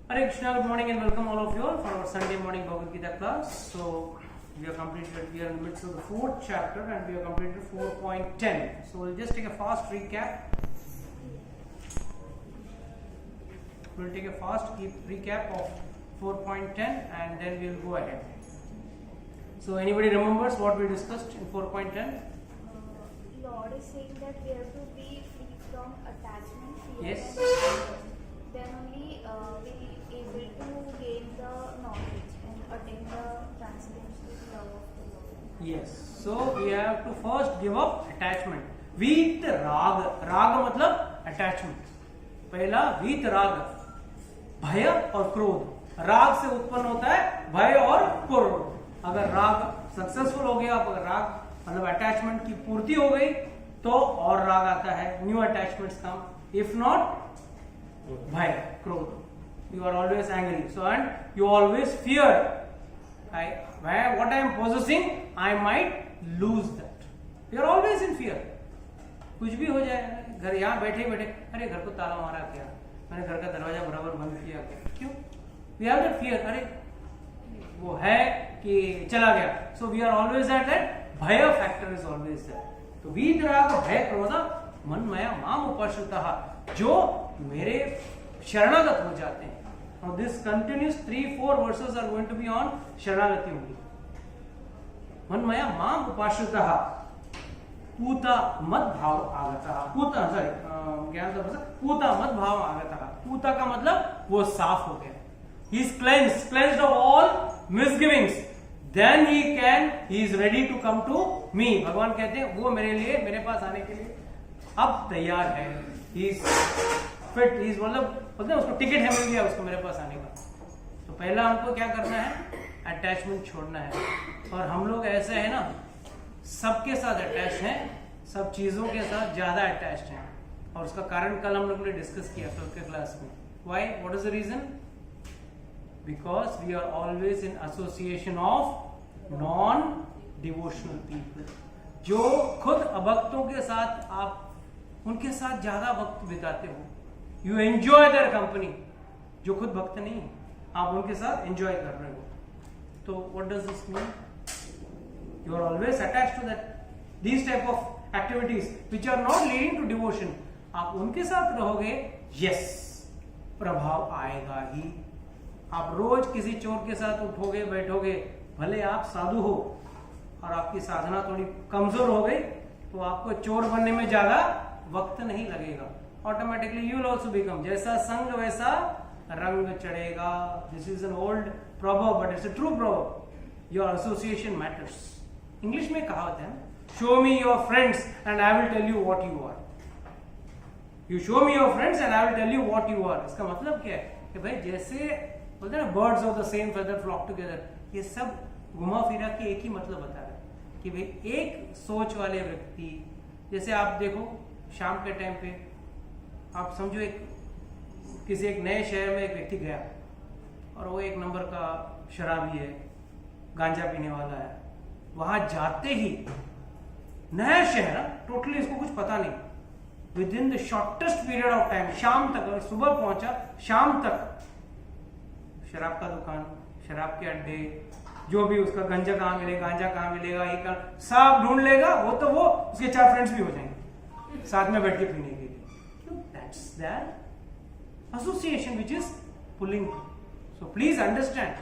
Hare Krishna, good morning and welcome all of you all for our Sunday morning Bhagavad Gita class. So we are in the midst of the fourth chapter and we are completed 4.10. So we'll just take a fast recap. We'll take a fast recap of 4.10 and then we'll go ahead. So anybody remembers what we discussed in 4.10? Lord is saying that we have to be free from attachment, fear, Yes. and anger. Then only we able to gain the knowledge and attain the transcendental love of the Lord. Yes. So we have to first give up attachment. वीत राग, राग मतलब attachment. पहला वीत राग, भय और क्रोध. राग से उत्पन्न होता है भय और क्रोध. अगर राग सक्सेसफुल हो गया, अगर राग मतलब अटैचमेंट की पूर्ति हो गई तो और राग आता है, new attachments come. If not भय, क्रोध. You are always angry, so and you always fear. What I am possessing, I might lose that. You are always in fear. कुछ भी हो जाए, घर यहाँ बैठे बैठे, अरे घर को ताला मारा क्या, मैंने घर का दरवाजा बराबर बंद किया क्या, क्यों? We have that fear. अरे वो है कि चला गया. So we are always at that. भय factor is always there. तो वीतराग भय क्रोध मन मया माम उपाश्रितः, जो मेरे शरणागत हो जाते हैं. Now this continues 3-4 verses are going to be on शरणागति only. मन मया माम उपाश्रितः पूता मद भाव आगतः. पूता पूता मद भाव आगतः. पूता का मतलब वो साफ हो गया. He is cleansed of all misgivings. Then he is ready to come to me. भगवान कहते हैं वो मेरे लिए, मेरे पास आने के लिए अब तैयार है. He is fit. He is मतलब बोलते हैं उसको टिकट है, मिल गया उसको मेरे पास आने का. तो पहला हमको क्या करना है? अटैचमेंट छोड़ना है. और हम लोग ऐसे है ना, सबके साथ अटैच हैं, सब चीजों के साथ ज्यादा अटैच्ड हैं. और उसका कारण कल हम लोग ने डिस्कस किया फिफ्थ क्लास में. Why? What is the reason? Because we are always in association of non-devotional people. जो खुद अभक्तों के साथ आप उनके साथ ज्यादा वक्त बिताते हो, you enjoy their company. जो खुद भक्त नहीं है, आप उनके साथ enjoy कर रहे हो. तो what does this mean? You are always attached to that, these type of activities which are not leading to devotion. आप उनके साथ रहोगे, yes, प्रभाव आएगा ही. आप रोज किसी चोर के साथ उठोगे बैठोगे, भले आप साधु हो और आपकी साधना थोड़ी कमजोर हो गई तो आपको चोर बनने में ज्यादा वक्त नहीं लगेगा. Automatically you will also become. जैसा संग वैसा रंग चढ़ेगा. This is an old proverb but it's a true proverb. Your association matters. English में कहावत है, show me your friends and I will tell you what you are. You show me your friends and I will tell you what you are. इसका मतलब क्या है कि भाई जैसे बोलते हैं ना, birds of the same feather flock together. ये सब घुमा फिरा के एक ही मतलब बता रहा है कि भाई एक सोच वाले व्यक्ति, जैसे आप देखो शाम के टाइम पे आप समझो किसी एक नए शहर में एक व्यक्ति गया और वो एक नंबर का शराबी है, गांजा पीने वाला है. वहां जाते ही नया शहर, टोटली इसको कुछ पता नहीं, with in the shortest period of time, शाम तक, अगर सुबह पहुंचा शाम तक शराब का दुकान, शराब के अड्डे, जो भी उसका गांजा कहाँ मिलेगा, एक सब ढूंढ लेगा. वो तो वो उसके 4 फ्रेंड्स भी हो जाएंगे साथ में बैठ के पीने के लिए. That's that association which is pulling. So please understand,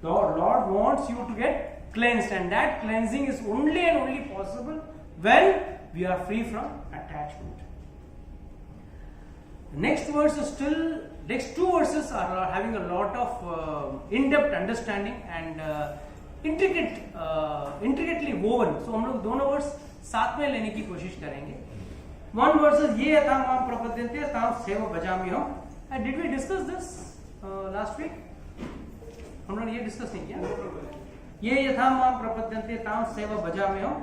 the Lord wants you to get cleansed, and that cleansing is only and only possible when we are free from attachment. The next verse is still, next 2 verses are having a lot of in-depth understanding and intricately woven. So हम लोग दोनों verse साथ में लेने की कोशिश करेंगे. One verse is ये यथा माम प्रपद्यन्ते ताम सेव भजाम्यहम्. And did we discuss this last week? हम लोगों ने ये डिस्कस नहीं किया. ये यथा माम प्रपद्यन्ते ताम सेव भजाम्यहम्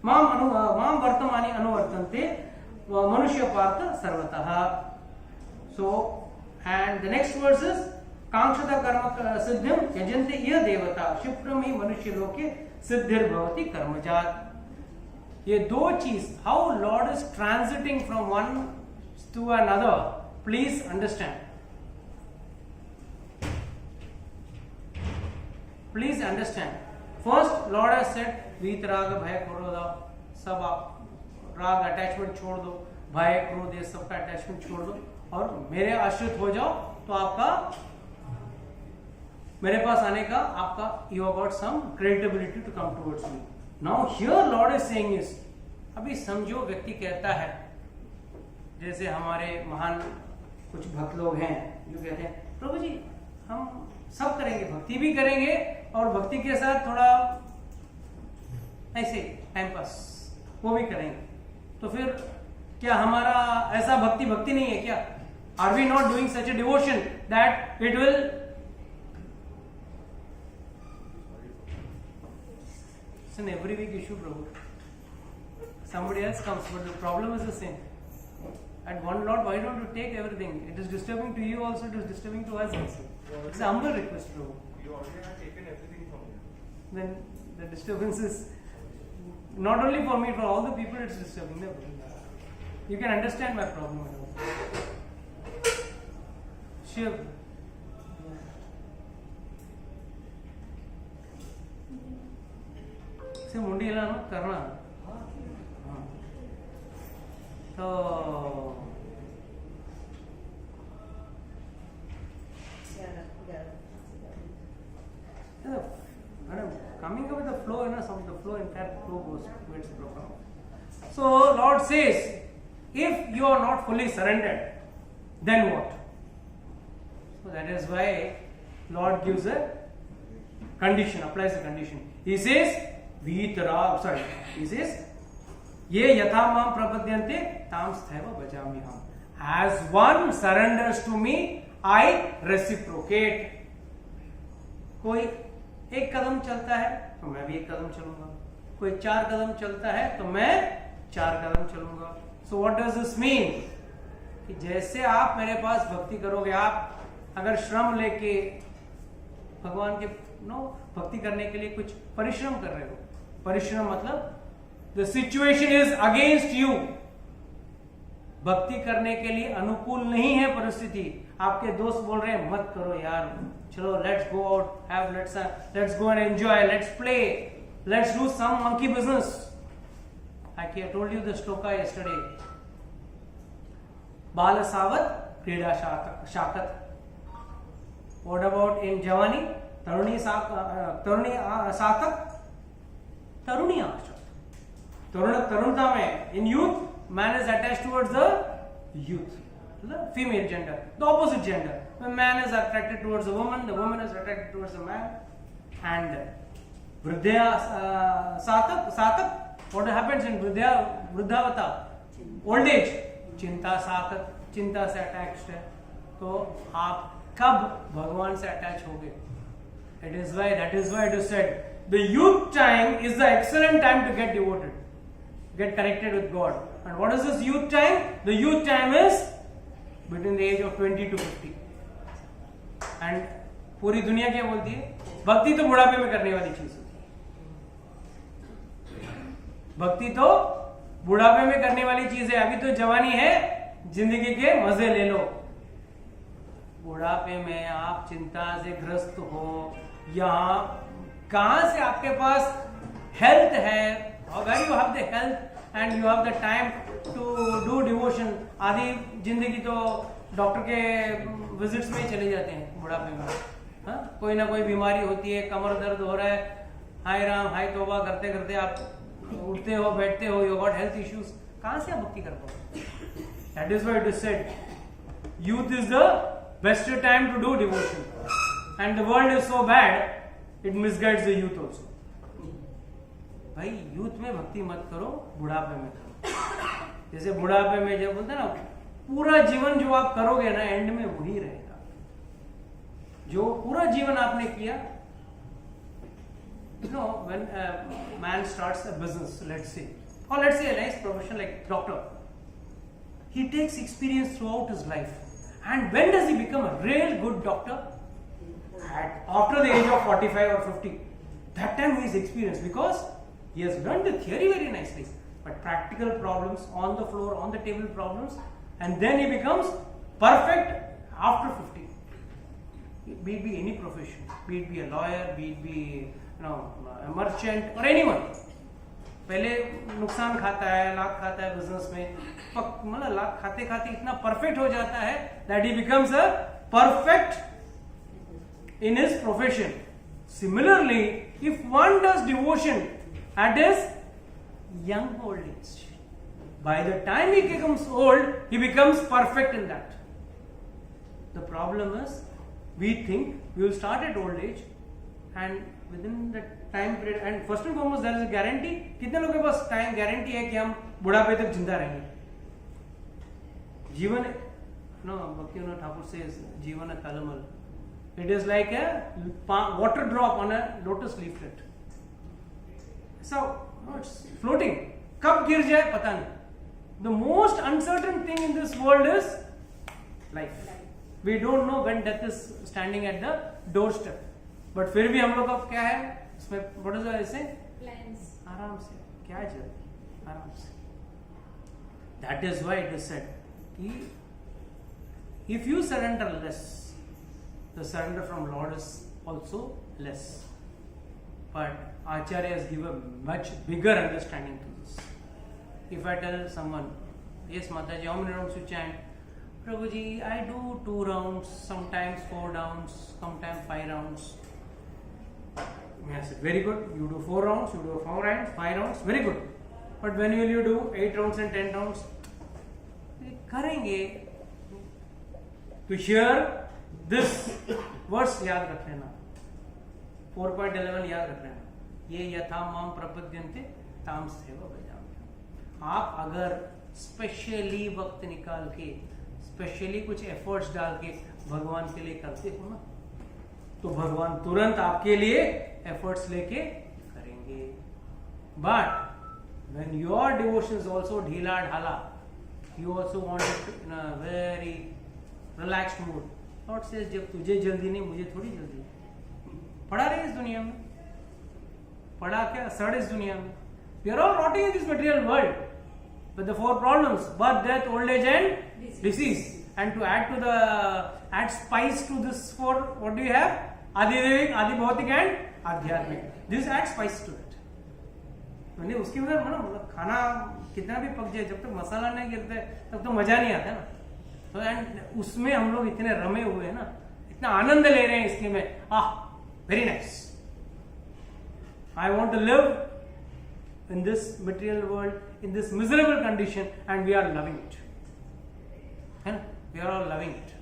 माम वर्तमानि अनुवर्तन्ते मनुष्य पार्थ सर्वतः. So and the next verse is कांक्षता कर्म सिद्धिम यजन्ते ये देवता क्षिप्रमि मनुष्य लोके सिद्धिर्भवति कर्मजात. ये दो चीज, how Lord is transiting from one two another, please understand. Please understand. First Lord has said वीत राग भय क्रोध, सब आप राग अटैचमेंट छोड़ दो, भय क्रोध ये सबका अटैचमेंट छोड़ दो और मेरे आश्रित हो जाओ, तो आपका मेरे पास आने का आपका you have got some credibility to come towards me. Now here lord is saying is, अभी समझो व्यक्ति कहता है, जैसे हमारे महान कुछ भक्त लोग हैं जो कहते हैं प्रभु जी हम सब करेंगे, भक्ति भी करेंगे और भक्ति के साथ थोड़ा ऐसे टाइम पास वो भी करेंगे, तो फिर क्या हमारा ऐसा भक्ति भक्ति नहीं है क्या? Are we not doing such a devotion that it will it's an every week issue प्रभु. Somebody else comes, but the problem is the same. At one Lord, why don't you take everything? It is disturbing to you also, it is disturbing to us also. It's a humble request, Prabhu. You already have taken everything from me. Then the disturbance is not only for me, for all the people it's disturbing. No? You can understand my problem. Sure. से मुंडी हिलाना करना. So, coming up with the flow, some of the flow, in fact, flow goes to its program. So, Lord says, if you are not fully surrendered, then what? So, that is why Lord gives a condition, applies a condition. He says, he says, ये यथा माम प्रपद्यन्ते ताम स्थैव भजामि हम. As one surrenders to me, I reciprocate. कोई एक कदम चलता है तो मैं भी एक कदम चलूंगा, कोई 4 कदम चलता है तो मैं 4 कदम चलूंगा. So what does this mean? कि जैसे आप मेरे पास भक्ति करोगे, आप अगर श्रम लेके भगवान के भक्ति करने के लिए कुछ परिश्रम कर रहे हो, परिश्रम मतलब The situation is against you. भक्ति करने के लिए अनुकूल नहीं है परिस्थिति. आपके दोस्त बोल रहे हैं मत करो यार, चलो let's go out, let's go and enjoy, let's play, let's do some monkey business. I told you the shloka yesterday. Bala savat krida shakat. What about in Javani? Taruni sakat, taruni ashat. तरुणता में in youth man is attached towards the youth, the female gender, the opposite gender. When man is attracted towards the woman is attracted towards the man. And vridya satak, what happens in vruddhavata, old age, चिंता सातक, चिंता से attached है. तो आप कब भगवान से attach होगे? That is why it is said the youth time is the excellent time to get devoted, get connected with God. And what is this youth time? The youth time is between the age of 20 to 50. And पूरी दुनिया क्या बोलती है? भक्ति तो बुढ़ापे में करने वाली चीज होती है. भक्ति तो बुढ़ापे में करने वाली चीज है. अभी तो जवानी है, जिंदगी के मजे ले लो. बुढ़ापे में आप चिंता से ग्रस्त हो, यहाँ कहां से आपके पास हेल्थ है, अगर you have the health and you have the time to do devotion. आधी जिंदगी तो डॉक्टर के विजिट्स में ही चले जाते हैं बुढ़ापे में. हाँ, कोई ना कोई बीमारी होती है, कमर दर्द हो रहा है, हाय राम हाय तौबा करते करते आप उठते हो, बैठते हो, यू गॉट हेल्थ इश्यूज. कहां से आप भक्ति कर पाओगे? That is why it is said youth is the best time to do devotion. And the world is so bad it misguides the youth also. भाई यूथ में भक्ति मत करो, बुढ़ापे में करो. जैसे बुढ़ापे में जब बोलते हैं ना, पूरा जीवन जो आप करोगे ना, एंड में वही रहेगा जो पूरा जीवन आपने किया. You know, when a man starts a business, let's say a nice profession like doctor, he takes experience throughout his life. And when does he become a real good doctor? After the age of 45 or 50. That time he is experienced because he has learned the theory very nicely. But practical problems, on the floor, on the table problems, and then he becomes perfect after 50. be it be any profession, be it be a lawyer, be it be a merchant or anyone. पहले नुकसान खाता है, लाख खाता है business में, मतलब लाख खाते खाते इतना परफेक्ट हो जाता है that he becomes a perfect in his profession. Similarly, if one does devotion at his young old age, by the time he becomes old, he becomes perfect in that. The problem is, we think we will start at old age and within that time period, and first and foremost there is a guarantee. कितने लोगों के पास time guarantee है कि हम बुढ़ापे तक जिंदा रहेंगे? जीवन भक्ति ठाकुर से जीवन है तलमल. It is like a water drop on a lotus leaflet. So it's floating. कब गिर जाए पता नहीं. The most uncertain thing in this world is life. We don't know when death is standing at the doorstep. But फिर भी हम लोग अब क्या है इसमें what is the ऐसे Plans. आराम से क्या है जल्दी आराम से. That is why it is said कि if you surrender less, the surrender from Lord is also less. But Acharya has given much bigger understanding to this. If I tell someone, yes Mataji, how many rounds you chant? Prabhuji, I do 2 rounds, sometimes 4 rounds, sometimes 5 rounds. I said, very good. You do 4 rounds, you do 4 rounds, 5 rounds, very good. But when will you do 8 rounds and 10 rounds? करेंगे. To hear this verse याद रख लेना. 4.11 याद रख लेना. ये यथा माम प्रपद्यन्ते ताम सेव भजाम्यहम्. आप अगर स्पेशली वक्त निकाल के स्पेशली कुछ एफर्ट्स डाल के भगवान के लिए करते हो ना, तो भगवान तुरंत आपके लिए एफर्ट्स लेके करेंगे. But when your devotion is also ढीला ढाला, you also want it in a very relaxed mood. Lord says जब तुझे जल्दी नहीं मुझे थोड़ी जल्दी. पड़ा रहे इस दुनिया में, पड़ा क्या सड़ इस दुनिया में. We are all rotting in this material world with the 4 problems: birth, death, old age and disease. And to add spice to this 4, what do you have? Adidevik, Adibhautik and Adhyatmik. This adds spice to it. मैंने उसके बगैर मतलब खाना कितना भी पक जाए, जब तक मसाला नहीं गिरता तब तो मजा नहीं आता ना. तो एंड उसमें हम लोग इतने रमे हुए हैं ना, इतना आनंद ले रहे हैं इसके में. Very nice. I want to live in this material world, in this miserable condition, and we are loving it. We are all loving it.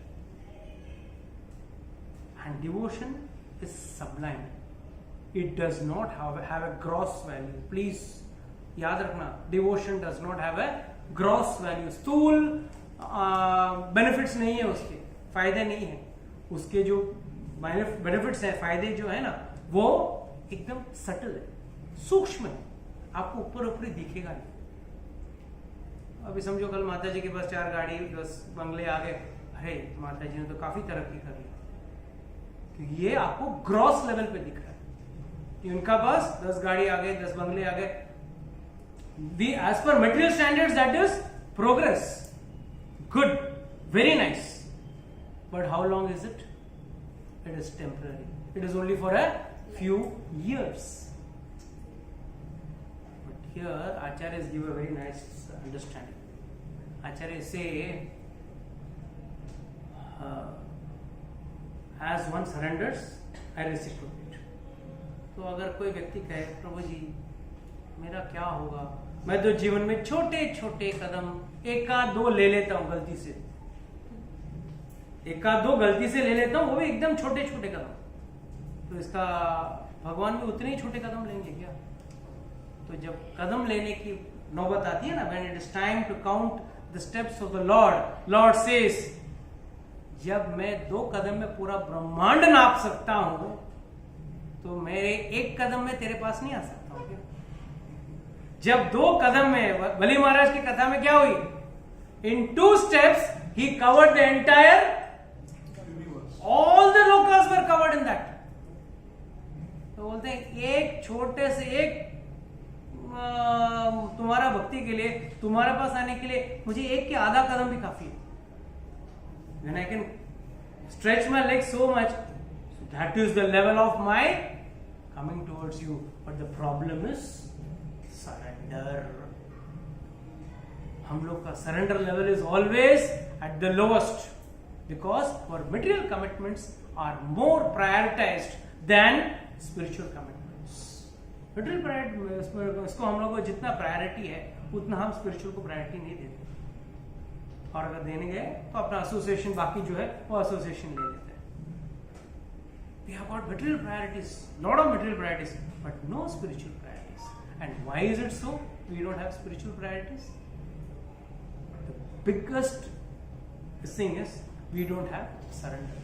And devotion is sublime. It does not have a gross value. Please याद रखना, devotion does not have a gross value. स्थूल benefits नहीं है, उसके फायदे नहीं है. उसके जो benefits है, फायदे जो है ना, वो एकदम सटल है, सूक्ष्म है, आपको ऊपर ऊपर दिखेगा नहीं. अभी समझो कल माता जी के पास 4 गाड़ी 10 बंगले आ गए, अरे माता जी ने तो काफी तरक्की कर ली, क्योंकि ये आपको ग्रॉस लेवल पे दिख रहा है कि उनका पास 10 गाड़ी आ गए, 10 बंगले आ गए. दी एज पर material standards that is progress, good, very nice. But how long is it? It is temporary. It is only for a few years. But here Acharyas give a very nice understanding. Acharya say, as one surrenders, I reciprocate. तो अगर कोई व्यक्ति कहे प्रभु जी मेरा क्या होगा, मैं तो जीवन में छोटे छोटे कदम 1-2 ले लेता हूं गलती से, 1-2 गलती से ले लेता हूं, वो भी एकदम छोटे छोटे कदम. तो इसका भगवान भी उतने ही छोटे कदम लेंगे क्या? तो जब कदम लेने की नौबत आती है ना, when it is time to count the steps of the Lord says, जब मैं 2 कदम में पूरा ब्रह्मांड नाप सकता हूं, तो मेरे 1 कदम में तेरे पास नहीं आ सकता हूं क्या? जब 2 कदम में, बलि महाराज की कथा में क्या हुई? In 2 steps he covered the entire, all the lokas were covered in that. तो बोलते हैं एक छोटे से एक तुम्हारा भक्ति के लिए, तुम्हारे पास आने के लिए मुझे 1 के आधा कदम भी काफी है. When I can stretch my legs so much, that is the level of my coming towards you. But the problem is surrender. हम लोग का surrender level is always at the lowest because our material commitments are more prioritized than spiritual commitments. Material priority इसको हम लोग को जितना priority है उतना हम spiritual को priority नहीं देते, और अगर देने गए तो अपना association बाकी जो है वो association ले लेते हैं. We have got material priorities, lot of material priorities, but no spiritual priorities. And why is it so? We don't have spiritual priorities. The biggest thing is we don't have surrender.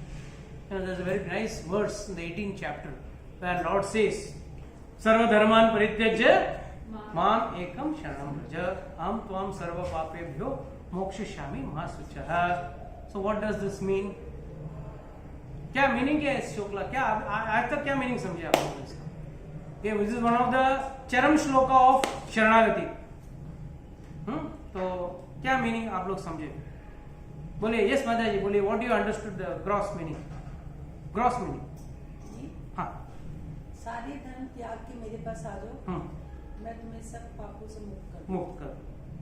You know, there's a very nice verse in the 18th chapter where Lord says, "Sarva dharman parityajya mam ekam sharanam vraja aham tvam sarva papebhyo मोक्षयिष्यामि मा शुचः." So what does this mean? क्या meaning क्या है इस श्लोक का? क्या आज तक क्या मीनिंग समझे आप लोग इसका? ये this is one of the चरम श्लोका ऑफ शरणागति. तो क्या मीनिंग आप लोग समझे? बोले यस माता जी, बोलिए what you understood the gross meaning? Gross meaning. हाँ, सारे धर्म त्याग के मेरे पास आ जाओ, मैं तुम्हें सब पापों से मुक्त कर.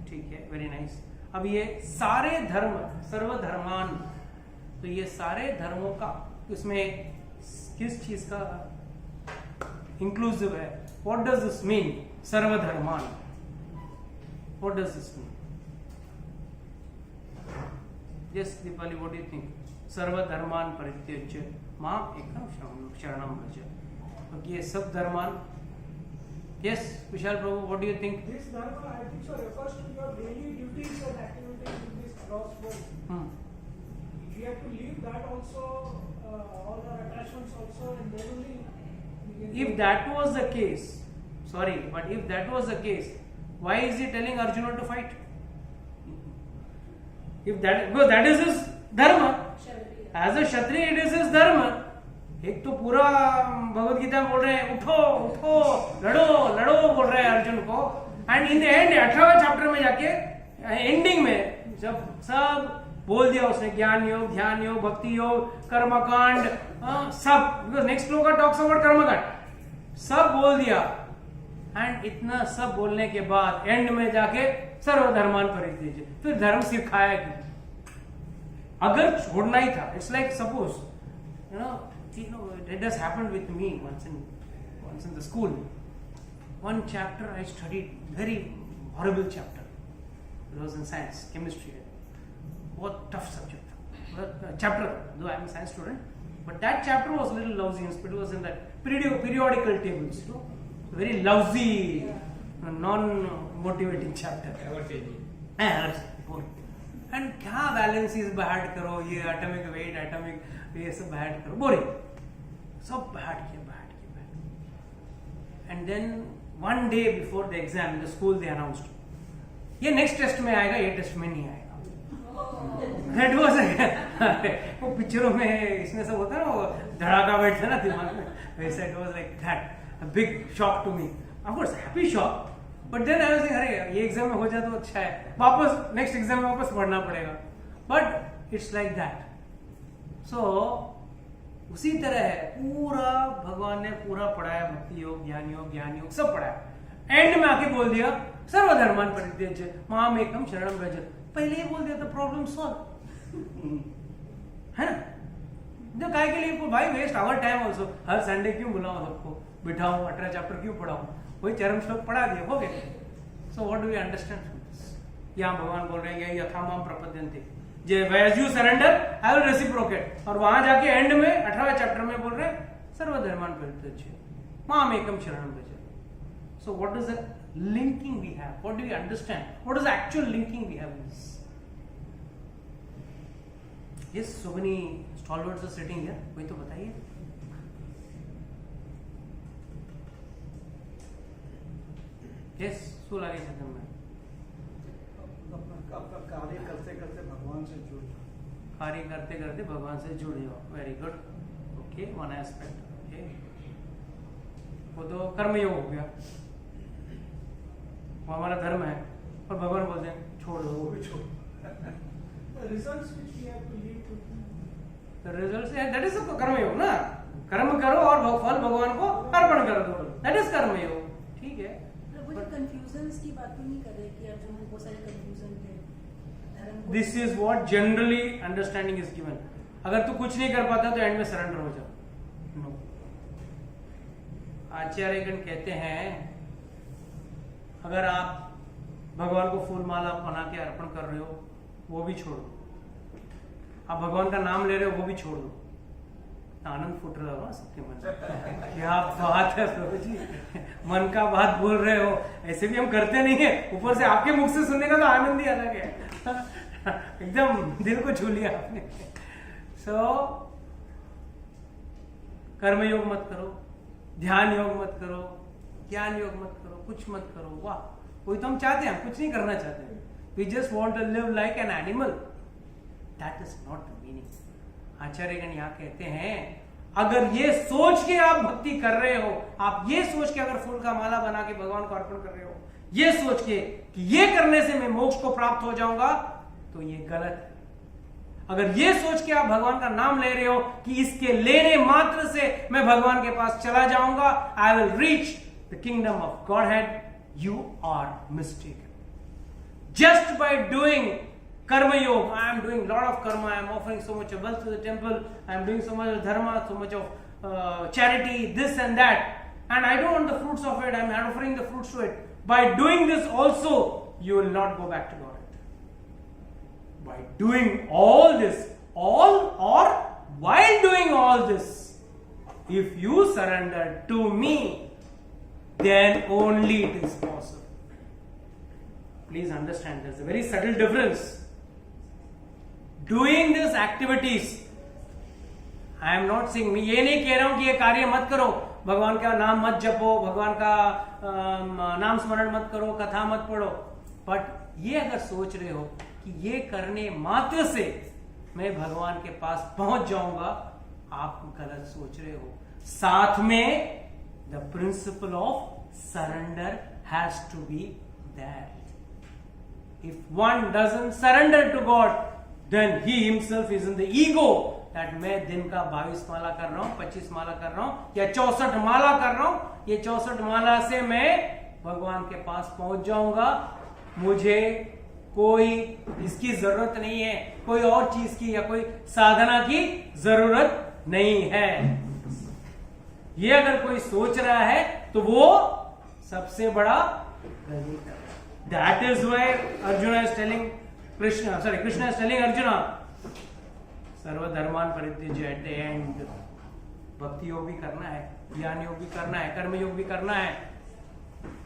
ठीक है, वेरी नाइस. अब ये सारे धर्म, सर्वधर्मान, तो ये सारे धर्मों का इसमें किस चीज का इंक्लूसिव है? व्हाट डज दिस मीन सर्वधर्मान? What does this mean? Yes Deepali, what do you think? सर्वधर्मान परित्यज्य माम एकम शरणम व्रज. क्योंकि ये सब धर्मान. Yes, Vishal Prabhu, what do you think? This dharma, I think so, refers to your daily duties and activities in this gross world. We have to leave that also, all our attachments also, and then only we can If that was the case, sorry, but if that was the case, why is he telling Arjuna to fight? If that, because that is his dharma. As a Kshatriya, it is his dharma. एक तो पूरा भगवत गीता में बोल रहे हैं उठो उठो लड़ो लड़ो बोल रहे हैं अर्जुन को, एंड इन द एंड 18वें चैप्टर में जाके एंडिंग में जब सब बोल दिया उसने, ज्ञान योग, ध्यान योग, भक्ति योग, कर्मकांड, सब, बिकॉज नेक्स्ट श्लोक टॉक्स अबाउट कर्मकांड, सब बोल दिया. एंड इतना सब बोलने के बाद एंड में जाके सर्वधर्मान परित्यज्य, फिर धर्म सिखाया क्यों? अगर छोड़ना ही था, it's like suppose it has happened with me once in the school. One chapter I studied, very horrible chapter. It was in science, chemistry. What tough subject था, chapter. Though I am a science student, but that chapter was a little lousy. It was in that periodical tables, you know, very lousy, non-motivating chapter. And क्या valencies bad करो, ये atomic weight, atomic ये सब bad करो, boring, सब bad किया. And then one day before the exam in the school they announced ये next test में आएगा, ये टेस्ट में नहीं आएगा. दैट वाज वो पिक्चरों में इसमें सब होता है ना, वो धड़ाका बैठता है ना दिमाग में, वैसा it was like that. A big shock to me, of course happy shock, but then I was thinking अरे ये एग्जाम में हो जाए तो अच्छा है, वापस नेक्स्ट एग्जाम में वापस पढ़ना पड़ेगा. But it's like that. So उसी तरह है, पूरा भगवान ने पूरा पढ़ाया, भक्ति योग, ज्ञान योग सब पढ़ाया. एंड में आके बोल दिया सर्वधर्मान परित्यज्य माम एकम शरणम व्रज. पहले ही बोल दिया तो प्रॉब्लम सॉल्व है ना. जो काय के लिए भाई वेस्ट आवर टाइम ऑल्सो, हर संडे क्यों बुलाऊं सबको, बिठाऊं, 18 चैप्टर क्यों पढ़ाऊं, वही चरम श्लोक पढ़ा दिए, हो गए. So what do we understand? यहाँ भगवान बोल रहे हैं यथामाम प्रपद्यन्ते, as you surrender I will reciprocate. और वहां जाके एंड में 18वें चैप्टर में बोल रहे हैं सर्वधर्मान परित्यज्य माम एकम शरणम Vraj. So what is the linking we have? What do we understand? What is the actual linking we have in this? Yes, so many stalwarts are sitting here. कोई तो बताइए. Yes, શું લાગે છે તમને? अपना कार्य करते करते भगवान से जुड़ जाओ. कार्य करते करते भगवान से जुड़ जाओ. Very good. Okay, one aspect. Okay, वो तो कर्मयोग हो गया, वो हमारा धर्म है, और भगवान बोलते हैं छोड़ दो, वो भी छोड़. The results which we have to lead to. The results, that is कर्मयोग ना. कर्म करो और फल भगवान को अर्पण कर दो, दैट इज कर्म योग। ठीक है, प्रभु जी कंफ्यूजन की बात तो नहीं कर रहे कि अर्जुन को बहुत सारे कंफ्यूजन थे धर्म को। This is what generally understanding is given. अगर तू कुछ नहीं कर पाता तो एंड में सरेंडर हो जाओ। नो, आचार्यगण कहते हैं अगर आप भगवान को फूल माला बना के अर्पण कर रहे हो वो भी छोड़ दो, आप भगवान का नाम ले रहे हो वो भी छोड़ दो। आनंद फूट रहा होगा सबके मन में, क्या बात है प्रभु जी, मन का बात बोल रहे हो। ऐसे भी हम करते नहीं है, ऊपर से आपके मुख से सुनने का तो आनंद ही अलग है। एकदम दिल को छू लिया आपने। कर्म योग मत करो, ध्यान योग मत करो, ज्ञान योग मत करो, कुछ मत करो। वाह, कोई तो हम चाहते हैं, कुछ नहीं करना चाहते, we just want to live like an animal, that is not the meaning. आचार्यगण यहाँ कहते हैं अगर ये सोच के आप भक्ति कर रहे हो, आप ये सोच के अगर फूल का माला बना के भगवान को अर्पण कर रहे हो, ये सोच के कि ये करने से मैं मोक्ष को प्राप्त हो जाऊंगा, तो ये गलत है। अगर ये सोच के आप भगवान का नाम ले रहे हो कि इसके लेने मात्र से मैं भगवान के पास चला जाऊंगा, I will reach the kingdom of God head, you are mistaken. Just by doing karma yoga, I am doing lot of karma, I am offering so much of wealth to the temple, I am doing so much of dharma, so much of charity, this and that, and I don't want the fruits of it, I am offering the fruits to it. By doing this also, you will not go back to God. By doing all this, all or while doing all this, if you surrender to me, then only it is possible. Please understand, there's a very subtle difference. Doing these activities, I am not saying, मैं ये नहीं कह रहा हूं कि ये कार्य मत करो, भगवान का नाम मत जपो, भगवान का नाम स्मरण मत करो, कथा मत पढ़ो, बट ये अगर सोच रहे हो कि ये करने मात्र से मैं भगवान के पास पहुंच जाऊंगा, आप गलत सोच रहे हो। साथ में the principle of surrender has to be there. If one doesn't surrender to God, then he himself is in the ego that मैं दिन का 22 माला कर रहा हूं, 25 माला कर रहा हूं या 64 माला कर रहा हूं, ये 64 माला से मैं भगवान के पास पहुंच जाऊंगा, मुझे कोई इसकी जरूरत नहीं है, कोई और चीज की या कोई साधना की जरूरत नहीं है। ये अगर कोई सोच रहा है तो वो सबसे बड़ा गलती है। That is why Arjuna is telling Krishna is telling Arjuna, सर्वधर्मान परित्यज्य, एट द एंड भक्ति योग भी करना है, ज्ञान योग भी करना है, कर्म योग भी करना है।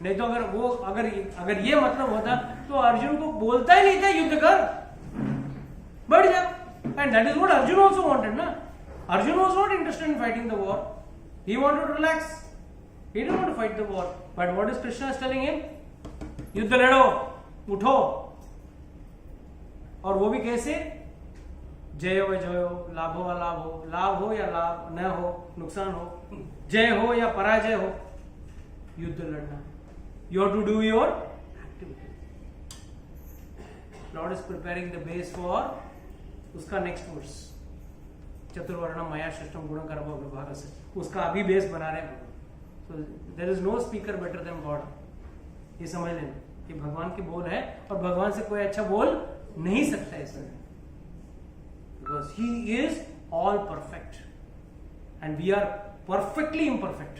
नहीं तो अगर ये मतलब होता तो अर्जुन को बोलता ही नहीं था युद्ध कर, बढ़ जा। And that is what Arjun also wanted ना। Arjun was not interested in fighting the war, he wanted to relax, he didn't want to fight the war, but what is Krishna is telling him, युद्ध लड़ो, उठो, और वो भी कैसे, जय हो जय हो, लाभ हो अलाभ हो, लाभ हो या लाभ न हो, नुकसान हो, जय हो या पराजय हो, युद्ध लड़ना। You have to do your activity. Lord is preparing the base for उसका नेक्स्ट वर्स, चतुर्वर्ण मया सृष्टम गुण कर्म विभाग से, उसका अभी बेस बना रहे हैं। So there is no speaker better than God. ये समझ लेना कि भगवान के बोल है और भगवान से कोई अच्छा बोल नहीं सकता इसमें, because he is all perfect and we are perfectly imperfect.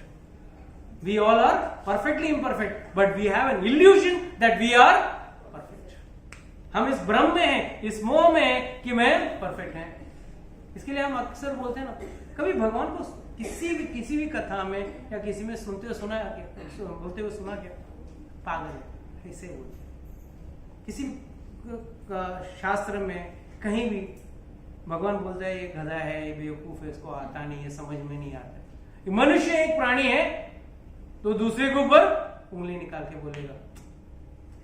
We all are perfectly imperfect, but we have an illusion that we are perfect. हम इस भ्रम में हैं, इस मोह में हैं कि मैं परफेक्ट हैं। इसके लिए हम अक्सर बोलते हैं ना, कभी भगवान को किसी भी कथा में या किसी में सुनते हुए सुना क्या, बोलते हुए सुना क्या, पागल है, ऐसे बोलते। किसी शास्त्र में कहीं भी भगवान बोलता है ये गधा है, ये बेवकूफ है, इसको आता नहीं है, समझ में नहीं आता है। मनुष्य एक प्राणी है तो दूसरे के ऊपर उंगली निकाल के बोलेगा,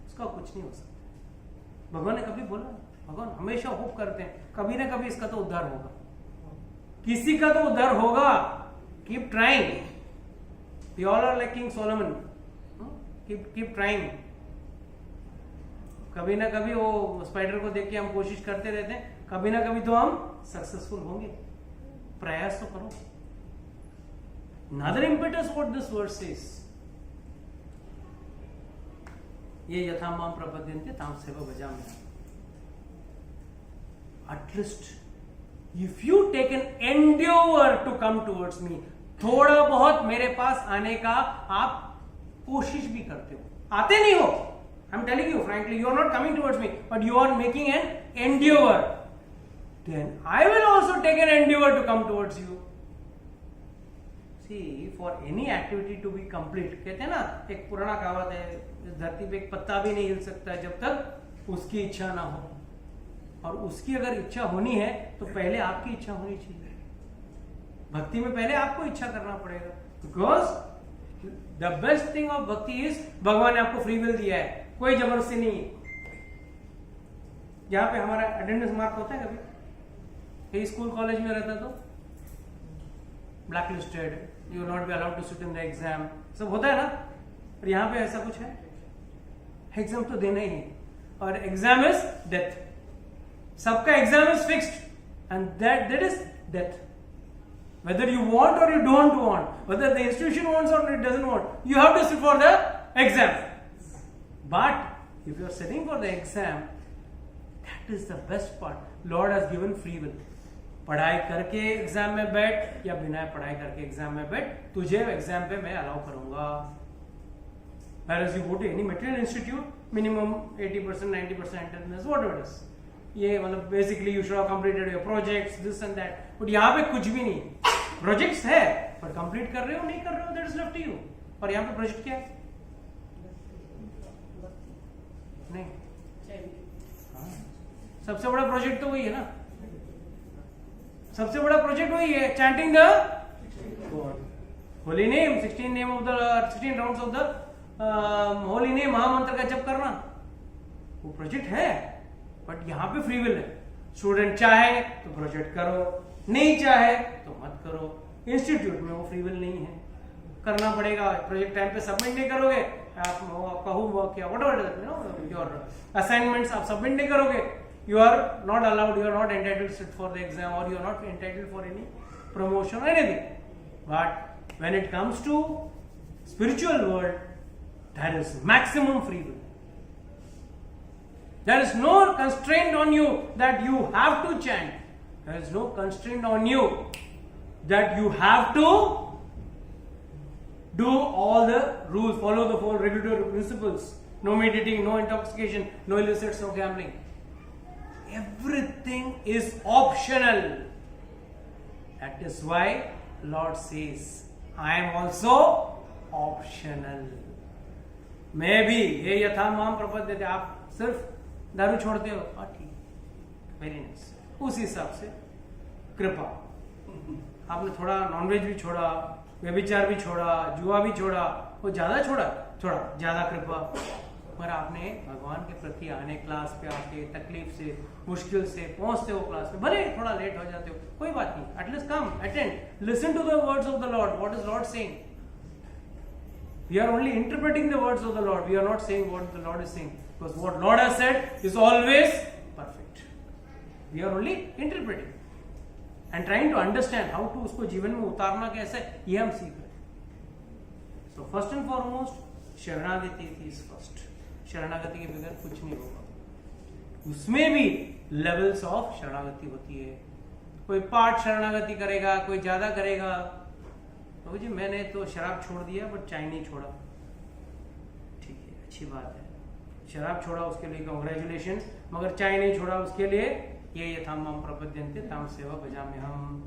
उसका कुछ नहीं हो सकता। भगवान ने कभी बोला? भगवान हमेशा होप करते हैं कभी ना कभी इसका तो उद्धार होगा, किसी का तो उद्धार होगा। Keep trying, we all are like king Solomon, keep trying. कभी ना कभी वो स्पाइडर को देख के हम कोशिश करते रहते हैं, कभी ना कभी तो हम सक्सेसफुल होंगे। प्रयास तो करो। Another impetus what this verse says. ये यथा माम प्रपद्यन्ते ताम सेवा भजाम्यहम्. At least if you take an endeavor to come towards me, थोड़ा बहुत मेरे पास आने का आप कोशिश भी करते हो, आते नहीं हो. I'm telling you frankly, you are not coming towards me, but you are making an endeavor. Then I will also take an endeavor to come towards you. See, for any activity to be complete, कहते हैं ना, एक पुराना कहावत है, इस धरती पे एक पत्ता भी नहीं हिल सकता है जब तक उसकी इच्छा ना हो. और उसकी अगर इच्छा होनी है तो पहले आपकी इच्छा होनी चाहिए. भक्ति में पहले आपको इच्छा करना पड़ेगा. Because the best thing of भक्ति इज, भगवान ने आपको फ्री विल दिया है, कोई जबरदस्ती नहीं है. यहाँ पे हमारा अटेंडेंस मार्क होता है कभी स्कूल कॉलेज में रहता तो black listed, you not be allowed to sit in the exam, सब होता है ना. और यहाँ पे ऐसा कुछ है? एग्जाम तो देना ही है, और एग्जाम इज डेथ. सबका exam is fixed and that is death. Whether you want or you don't want, whether the institution wants or it doesn't want, you have to sit for the exam. But if you are sitting for the exam, that is the best part. Lord has given free will. पढ़ाई करके exam में बैठ या बिना पढ़ाई करके exam में बैठ, तुझे एग्जाम पे मैं अलाउ करूंगा. Whereas you go to any material institute, minimum 80%, 90% attendance, whatever it is. ये मतलब basically you should have completed your projects, this and that. But यहाँ पे कुछ भी नहीं. प्रोजेक्ट्स है पर कंप्लीट कर रहे हो नहीं कर रहे हो, that is left to you. और यहाँ पे प्रोजेक्ट क्या है? नहीं, सबसे बड़ा प्रोजेक्ट तो वही है ना. सबसे बड़ा प्रोजेक्ट वही है, chanting the holy name, 16 rounds of the holy name, महामंत्र का जप करना, वो प्रोजेक्ट है. बट यहाँ पे फ्री विल है. स्टूडेंट चाहे तो प्रोजेक्ट करो, नहीं चाहे तो मत करो. इंस्टीट्यूट में वो फ्री विल नहीं है, करना पड़ेगा. प्रोजेक्ट टाइम पे सबमिट नहीं करोगे, आपका होमवर्क या व्हाटएवर योर असाइनमेंट्स आप सबमिट नहीं करोगे, you are not allowed, you are not entitled to sit for the exam, or you are not entitled for any promotion or anything. But when it comes to spiritual world, there is maximum free will. There is no constraint on you that you have to chant. There is no constraint on you that you have to do all the rules, follow the 4 regulatory principles. No meditating, no intoxication, no illicits, no gambling. Everything is optional. That is why Lord says, I am also optional. मैं भी ये यथा माम प्रपद्यते, आप सिर्फ दारू छोड़ते हो, हाँ ठीक, वेरी नाइस. उस हिसाब से कृपा. आपने थोड़ा नॉनवेज भी छोड़ा, व्यभिचार भी छोड़ा, जुआ भी छोड़ा, वो ज्यादा छोड़ा, थोड़ा ज्यादा कृपा. पर आपने भगवान के प्रति आने, क्लास पे आके तकलीफ से, मुश्किल से पहुंचते हो क्लास में, भले थोड़ा लेट हो जाते हो, कोई बात नहीं, at least come, attend, listen to the words of the lord. What is lord saying? We are only interpreting the words of the lord. We are not saying what the lord is saying, because what lord has said is always perfect. We are only interpreting and trying to understand how to उसको जीवन में उतारना कैसे, ये हम सीख रहे हैं. सो फर्स्ट एंड फॉरमोस्ट शरणागति इज फर्स्ट. शरणागति के बगैर कुछ नहीं होगा. उसमें भी लेवल्स ऑफ शरणागति होती है. कोई पार्ट शरणागति करेगा, कोई ज्यादा करेगा. तो जी मैंने तो शराब छोड़ दिया बट चाय नहीं छोड़ा, ठीक है, अच्छी बात है. शराब छोड़ा उसके लिए कांग्रेचुलेशन, मगर चाय नहीं छोड़ा उसके लिए ये यथा माम प्रपद्यन्ते ताम सेवा भजाम्यहम्.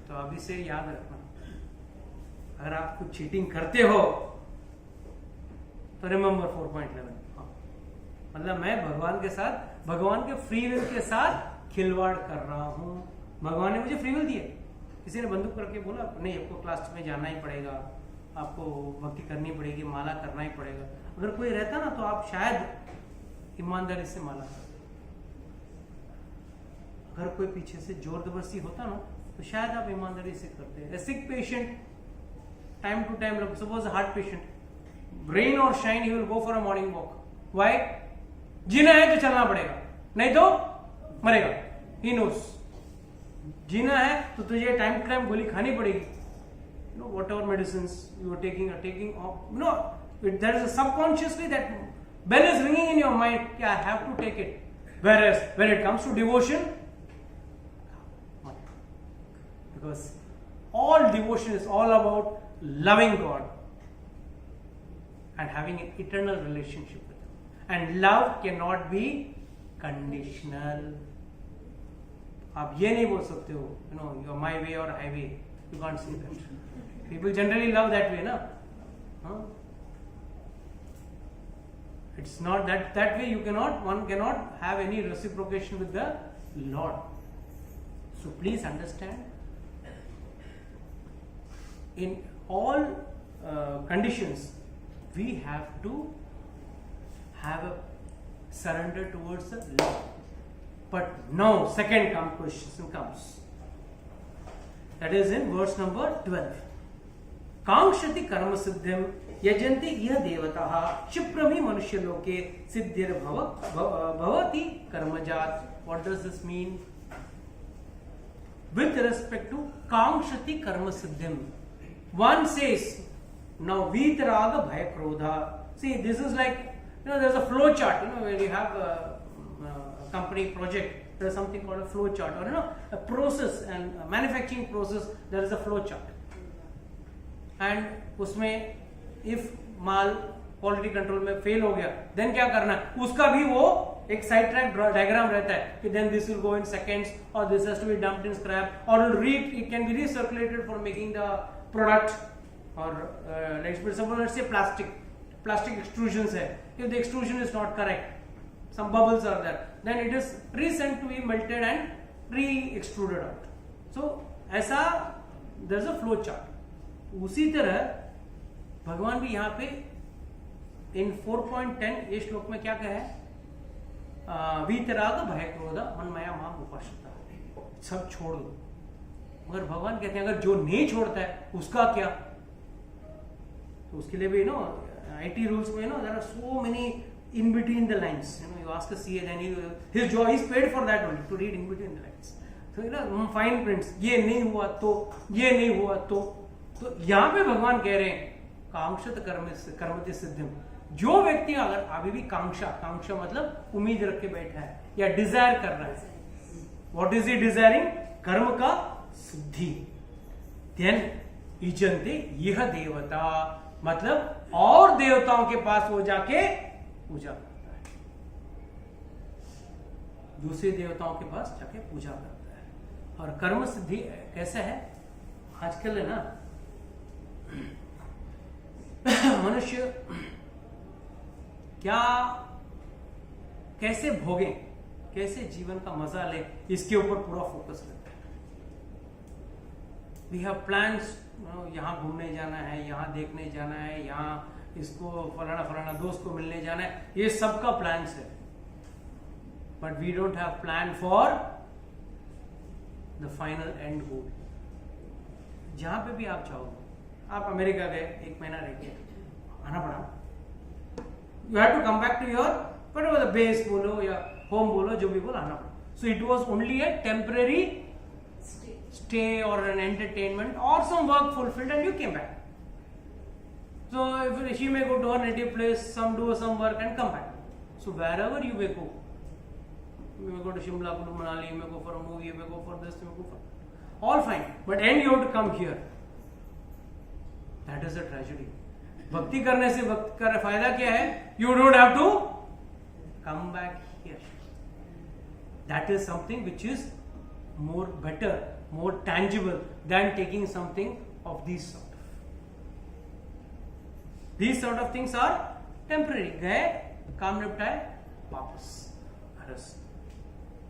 तो अभी से याद रखना, अगर आप कुछ चीटिंग करते हो तो रिमेंबर 4.11. मतलब मैं भगवान के साथ, भगवान के फ्री विल के साथ खिलवाड़ कर रहा हूं. भगवान ने मुझे फ्री विल दिया. किसी ने बंदूक करके बोला नहीं आपको क्लास में जाना ही पड़ेगा, आपको भक्ति करनी पड़ेगी, माला करना ही पड़ेगा. अगर कोई रहता ना तो आप शायद ईमानदारी से माला करते. अगर कोई पीछे से जोर जबरदस्ती होता ना तो शायद आप ईमानदारी से करते. Sick patient time to time, suppose heart patient, rain or shine, he will go for a morning walk. Why? जीना है तो चलना पड़ेगा, नहीं तो मरेगा. He knows. जीना है तो तुझे टाइम टू टाइम गोली खानी पड़ेगी. whatever medicines you are taking there is a subconsciously that bell is ringing in your mind, I have to take it. Whereas when it comes to devotion, because all devotion is all about loving God and having an eternal relationship with Him. And love cannot be conditional. आप ये नहीं बोल सकते हो, you're my way or highway. You can't say that. People generally love that way, na? It's not that way. One cannot have any reciprocation with the Lord. So please understand, in all conditions, we have to have a surrender towards the Lord. But now, second question comes. That is in verse number 12. कांक्षति कर्म सिद्धिम यजन्ति यह देवताः क्षिप्रमि मनुष्य लोके सिद्धिर भवति कर्मजात. What does this mean? With respect to कांक्षति कर्म सिद्धिम, one says, now vitaraga bhaya krodha. See, this is like, there's a flow chart. When you have a company project, there is something called a flow chart, or a process, and a manufacturing process, there is a flow chart. And उसमें if mall quality control में fail हो गया, then क्या करना है, उसका भी वो एक साइड ट्रैक डायग्राम रहता है कि then this will go in seconds, or this has to be dumped in scrap, or it can be recirculated for making the product, or let's say plastic extrusions है. If the extrusion is not correct, some bubbles are there, then it is resent to be melted and re-extruded out. So ऐसा there is a flow chart. उसी तरह भगवान भी यहाँ पे इन 4.10 ये श्लोक में क्या कहे, वीतराग भय क्रोध मनमया माम उपाश्रिता, सब छोड़ दो. मगर भगवान कहते हैं अगर जो नहीं छोड़ता है उसका क्या, तो उसके लिए भी IT rules में there are so many in between the lines. You ask a CA, then his job is paid for that only, to read in between the lines. So fine prints, ये नहीं हुआ तो, ये नहीं हुआ तो यहाँ पे भगवान कह रहे हैं कांक्षत कर्मति सिद्धिम. जो व्यक्ति अगर अभी भी कांक्षा मतलब उम्मीद रख के बैठा है या डिजायर कर रहा है, व्हाट इज ही डिजायरिंग, कर्म का सिद्धि, देन इजन्ते यह देवता, मतलब और देवताओं के पास वो जाके पूजा करता है, दूसरे देवताओं के पास जाके पूजा करता है. और कर्म सिद्धि कैसे है, आजकल है ना मनुष्य क्या कैसे भोगे, कैसे जीवन का मजा ले, इसके ऊपर पूरा फोकस रहता है. वी हैव प्लान्स, यहाँ घूमने जाना है, यहाँ देखने जाना है, यहाँ इसको फलाना दोस्त को मिलने जाना है, ये सबका प्लान्स है. But we don't have plan for the final end goal. जहां पे भी आप चाहो, आप अमेरिका गए, 1 महीना रह गए, आना पड़ा, you have to come back to your whatever the base बोलो या होम बोलो, जो भी बोलो, आना पड़ा. So it was only a temporary stay or an entertainment or some work fulfilled and you came back. So if she may go to her native place, some do some work and come back. So wherever you may go, you may go to Shimla, Kulu, Manali, you may go for a movie, you may go for this, you may go for all fine, but end you have to come here. That is a tragedy. भक्ति करने से भक्ति का फायदा क्या है? You don't have to come back here. That is something which is more better, more tangible than taking something of these sort of. These sort of things are temporary. गए, काम निपटाए, वापस.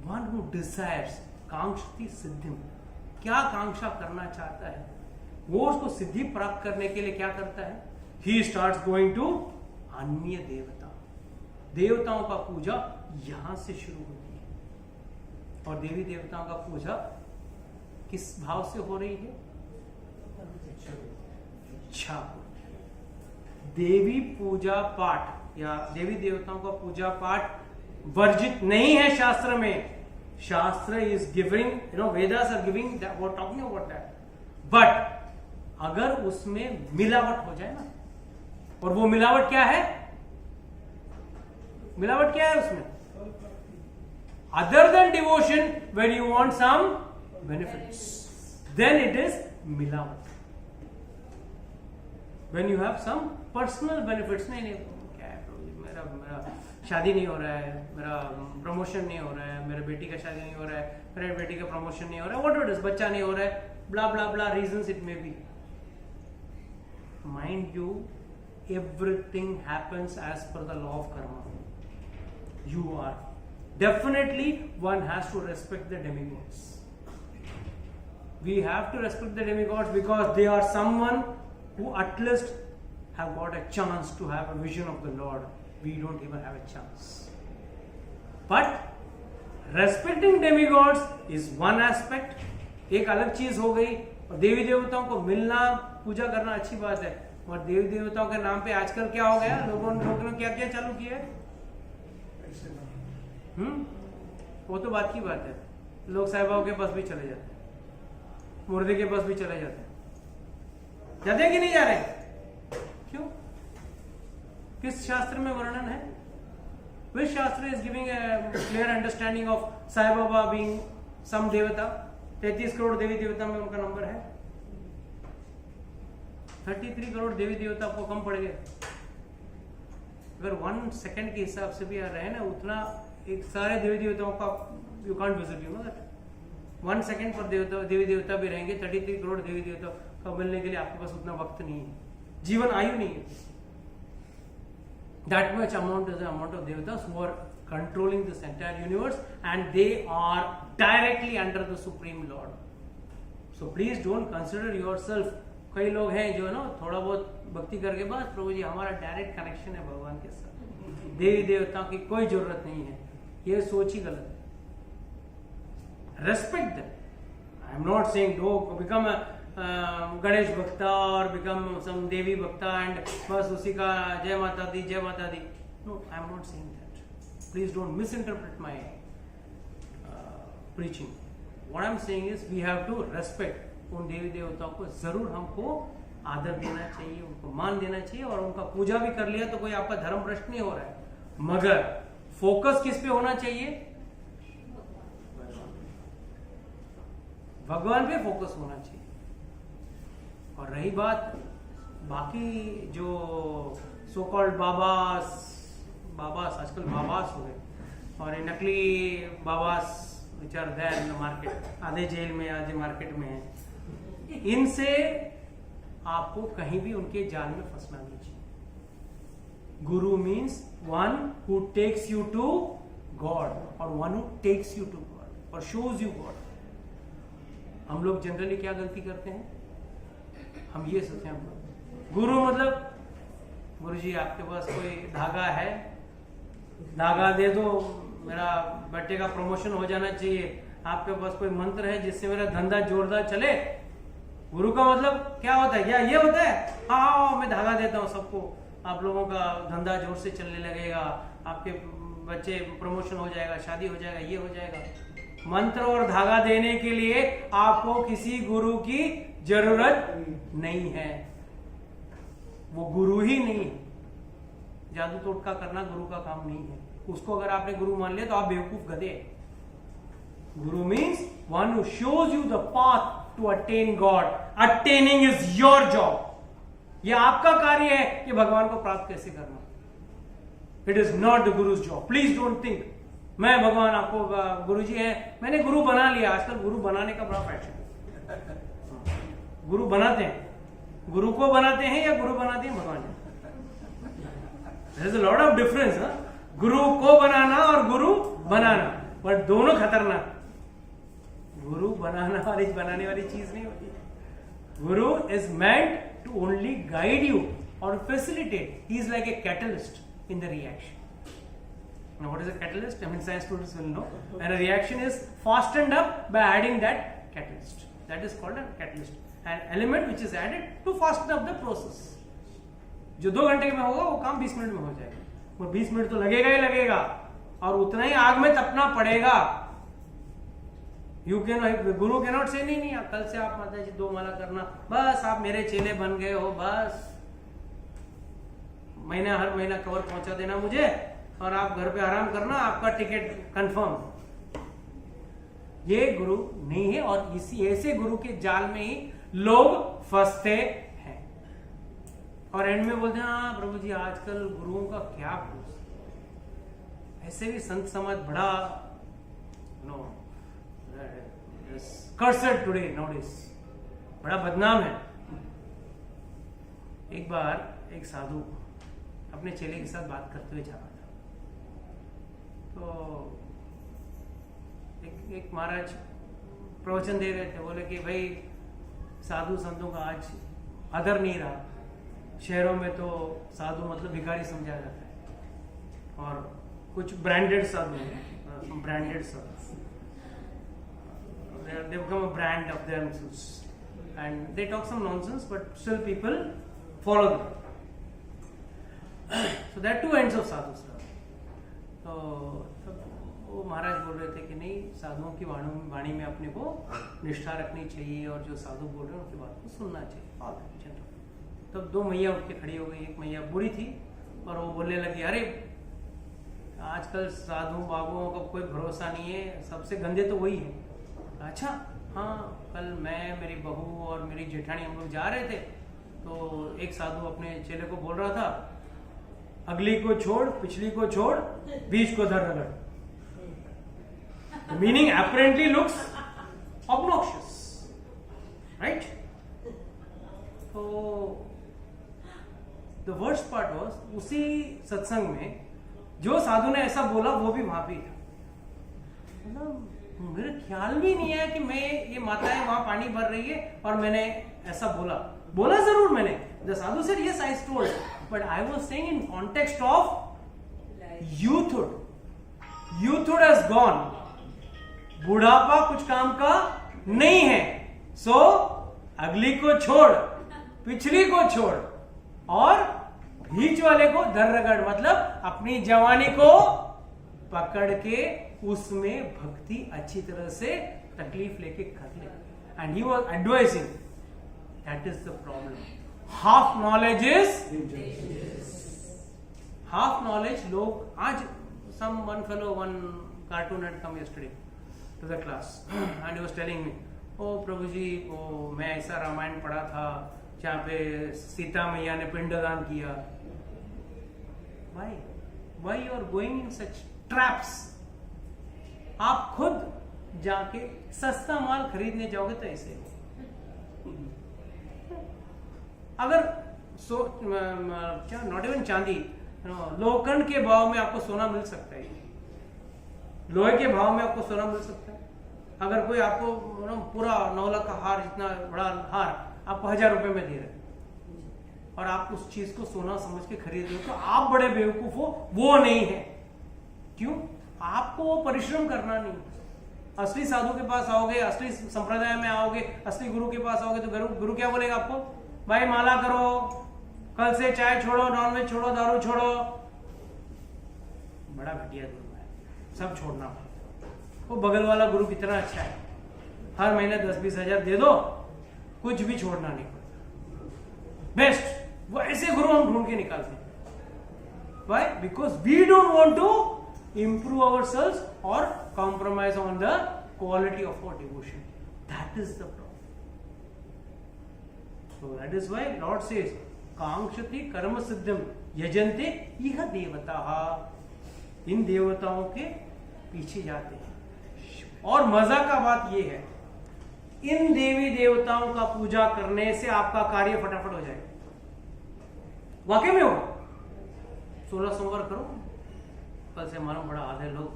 One who desires कांक्षति सिद्धिम, क्या कांक्षा करना चाहता है, वो उसको सिद्धि प्राप्त करने के लिए क्या करता है? He starts going to अन्य देवता. देवताओं का पूजा यहां से शुरू होती है. और देवी देवताओं का पूजा किस भाव से हो रही है? इच्छा. देवी पूजा पाठ या देवी देवताओं का पूजा पाठ वर्जित नहीं है शास्त्र में. शास्त्र is giving, Vedas are giving, we are talking about that. But अगर उसमें मिलावट हो जाए ना, और वो मिलावट क्या है, मिलावट क्या है उसमें, other than devotion, when you want some benefits, then it is मिलावट. When you have some personal benefits, नहीं नहीं क्या है प्रभु जी, मेरा मेरा शादी नहीं हो रहा है, मेरा प्रमोशन नहीं हो रहा है, मेरे बेटी का शादी नहीं हो रहा है, मेरे बेटी का प्रमोशन नहीं हो रहा है, व्हाट इट इज, बच्चा नहीं हो रहा है, blah blah blah reasons it may be. Mind you, everything happens as per the law of karma. You are definitely, one has to respect the demigods. We have to respect the demigods because they are someone who at least have got a chance to have a vision of the Lord. We don't even have a chance. But respecting demigods is one aspect. एक अलग चीज हो गई. और देवी देवताओं को मिलना, पूजा करना अच्छी बात है, और देवी देवताओं के नाम पे आजकल क्या हो गया, लोगों ने क्या क्या चालू किया है. वो तो बात की बात है. लोग साईं बाबा के पास भी चले जाते हैं, मुर्दे के पास भी चले जाते हैं. जाते हैं कि नहीं जा रहे? क्यों? किस शास्त्र में वर्णन है? Which शास्त्र is giving a clear understanding of Sai Baba being some देवता? 33 करोड़ देवी देवता में उनका नंबर है. 33 करोड़ देवी देवता आपको कम पड़ गए. अगर 1 सेकंड के हिसाब से भी आ रहे हैं ना, उतना एक सारे देवी देवताओं का you can't visit, you know that. 1 second पर देवी देवता भी रहेंगे. 33 करोड़ देवी देवता का मिलने के लिए आपके पास उतना वक्त नहीं है, जीवन आयु नहीं है. That much amount is the amount of devatas who are controlling this entire universe, and they are directly under the supreme lord. So please don't consider yourself. कई लोग हैं जो ना थोड़ा बहुत भक्ति करके बस प्रभु जी हमारा डायरेक्ट कनेक्शन है भगवान के साथ, देवी देवताओं की कोई जरूरत नहीं है. ये सोच ही गलत है. Respect them. I am not saying do become a Ganesh भक्ता और बिकम सम देवी भक्ता एंड बस उसी का जय माता दी जय माता दी. No, I am not saying that. Please don't misinterpret my preaching. What I am saying is we have to respect. उन देवी देवताओं को जरूर हमको आदर देना चाहिए, उनको मान देना चाहिए, और उनका पूजा भी कर लिया तो कोई आपका धर्म भ्रष्ट नहीं हो रहा है. मगर फोकस किस पे होना चाहिए? भगवान पे फोकस होना चाहिए. और रही बात बाकी जो सो कॉल्ड बाबास आजकल बाबास हो गए, और ये नकली बाबास which are there in the market, आधे जेल में आधे मार्केट में है. इनसे आपको कहीं भी उनके जाल में फंसना नहीं चाहिए. Guru means one who takes you to God और one who takes you to God और शोज यू गॉड. हम लोग जनरली क्या गलती करते हैं, हम ये सोचते हैं गुरु मतलब गुरु जी आपके पास कोई धागा है, धागा दे दो, मेरा बेटे का प्रमोशन हो जाना चाहिए. आपके पास कोई मंत्र है जिससे मेरा धंधा जोरदार चले. गुरु का मतलब क्या होता है? क्या ये होता है? हाँ मैं धागा देता हूँ सबको, आप लोगों का धंधा जोर से चलने लगेगा, आपके बच्चे प्रमोशन हो जाएगा, शादी हो जाएगा, ये हो जाएगा. मंत्र और धागा देने के लिए आपको किसी गुरु की जरूरत नहीं है. वो गुरु ही नहीं है. जादू टोटका करना गुरु का काम नहीं है. उसको अगर आपने गुरु मान लिया तो आप बेवकूफ गधे. Guru means one who shows you the path to attain God. Attaining is your job. यह आपका कार्य है कि भगवान को प्राप्त कैसे करना. It is not the guru's job. Please don't think मैं भगवान आपको गुरुजी है, मैंने गुरु बना लिया. आजकल गुरु बनाने का बड़ा फैशन है. गुरु बनाते हैं, गुरु को बनाते हैं या गुरु बनाते हैं भगवान. There is a lot of difference. गुरु को बनाना और गुरु बनाना, पर दोनों खतरनाक. गुरु बनाना और एक बनाने वाली चीज नहीं होती. Guru is meant to only guide you और facilitate. He is like a catalyst in the reaction. Now what is a catalyst? I mean science students will know. And a reaction is fastened up by adding that catalyst. That is called a catalyst. An element which is added to fasten up the process. जो 2 घंटे में होगा वो काम 20 minute में हो जाएगा. वो 20 मिनट तो लगेगा ही लगेगा, और उतना ही आग में तपना पड़ेगा. गुरु कैन नॉट से नहीं कल से आप माता जी 2 माला करना, बस आप मेरे चेले बन गए हो, बस हर महीना कवर पहुंचा देना मुझे और आप घर पे आराम करना, आपका टिकट कंफर्म। ये गुरु नहीं है और इसी ऐसे गुरु के जाल में ही लोग फंसते हैं और एंड में बोलते हैं हाँ प्रभु जी आजकल गुरुओं का क्या भरोसा। ऐसे भी संत समाज बड़ा कर्सड टुडे नोटिस, बड़ा बदनाम है। एक बार एक साधु अपने चेले के साथ बात करते हुए जा रहा था, तो एक महाराज प्रवचन दे रहे थे, बोले कि भाई साधु संतों का आज आदर नहीं रहा, शहरों में तो साधु मतलब भिखारी समझा जाता है और कुछ ब्रांडेड साधु हैं, branded Sadhu they become a brand of themselves and they talk some nonsense but still people follow them. So there are two ends of sadhus. तो वो महाराज बोल रहे थे कि नहीं, साधुओं की वाणी में अपने को निष्ठा रखनी चाहिए और जो साधु बोल रहे हैं उनकी बात को सुनना चाहिए। तब 2 मैया उठ के खड़ी हो गई। एक मैया बूढ़ी थी और वो बोलने लगी अरे आजकल साधु बाबुओं का कोई भरोसा नहीं है, सबसे गंदे तो वही है। अच्छा हाँ, कल मैं मेरी बहू और मेरी जेठानी हम लोग जा रहे थे तो एक साधु अपने चेले को बोल रहा था अगली को छोड़ पिछली को छोड़ बीच को धर रगड़। Meaning apparently looks obnoxious, right? तो the worst part was उसी सत्संग में जो साधु ने ऐसा बोला वो भी वहां पे था। मतलब मेरे ख्याल भी नहीं है कि मैं ये माताएं वहां पानी भर रही है और मैंने ऐसा बोला जरूर मैंने। The sadhu said yes I told, but I was saying in context of youthhood. Youthhood has gone. बुढ़ापा कुछ काम का नहीं है। सो अगली को छोड़ पिछली को छोड़ और बीच वाले को धर रगड़, मतलब अपनी जवानी को पकड़ के उसमें भक्ति अच्छी तरह से तकलीफ लेके कर ले। And he was advising, that is the problem. Half knowledge is half knowledge. लोग आज one fellow one cartoon had come yesterday to the class and he was telling me ओ प्रभु जी ओ मैं ऐसा रामायण पढ़ा था जहाँ पे सीता मैया ने पिंडदान किया। Why you are going in such traps? आप खुद जाके सस्ता माल खरीदने जाओगे तो ऐसे अगर क्या नॉट इवन चांदी, लोखंड के भाव में आपको सोना मिल सकता है, लोहे के भाव में आपको सोना मिल सकता है। अगर कोई आपको पूरा 9 लाख का हार, इतना बड़ा हार आपको 1000 रुपए में दे रहे और आप उस चीज को सोना समझ के खरीद रहे हो तो आप बड़े बेवकूफ हो, वो नहीं है। क्यों? आपको वो परिश्रम करना नहीं। असली साधु के पास आओगे, असली संप्रदाय में आओगे, असली गुरु के पास आओगे तो गुरु क्या बोलेगा आपको? भाई माला करो, कल से चाय छोड़ो, नॉनवेज छोड़ो, दारू छोड़ो। बड़ा घटिया गुरु है, सब छोड़ना पड़ेगा। वो बगल वाला गुरु कितना अच्छा है, हर महीने 10-20 हजार दे दो, कुछ भी छोड़ना नहीं पड़ता। बेस्ट वो ऐसे गुरु हम ढूंढ के निकालते हैं। Why? Because we don't want to improve ourselves or compromise on the quality of our devotion. That is the problem. So that is why Lord says, कांक्षति कर्म सिद्धम यजन्ते इह देवता। इन देवताओं के पीछे जाते हैं। और मजा का बात यह है, इन देवी देवताओं का पूजा करने से आपका कार्य फटाफट हो जाएगा। वाकई में होगा। 16 सोमवार करो, कल से मालूम पड़ा आधे लोग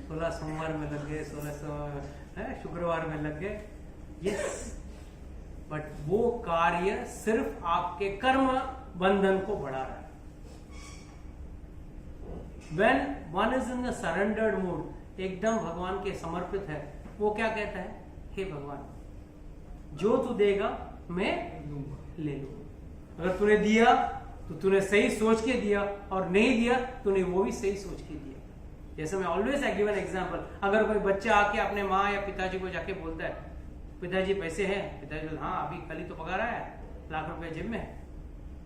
16 सोमवार में लग गए, 16 शुक्रवार में लग गए। यस, बट वो कार्य सिर्फ आपके कर्म बंधन को बढ़ा रहा है। When one is in the surrendered mood, एकदम भगवान के समर्पित है, वो क्या कहता है? हे भगवान, जो तू देगा मैं ले लूंगा। अगर तूने दिया तो तूने सही सोच के दिया, और नहीं दिया तूने वो भी सही सोच के दिया। जैसे मैं always I give an example, अगर कोई बच्चा आके अपने माँ या पिताजी को जाके बोलता है पिताजी पैसे हैं, पिताजी बोलते हाँ अभी कल ही तो पगार आया, लाख रुपए जेब में,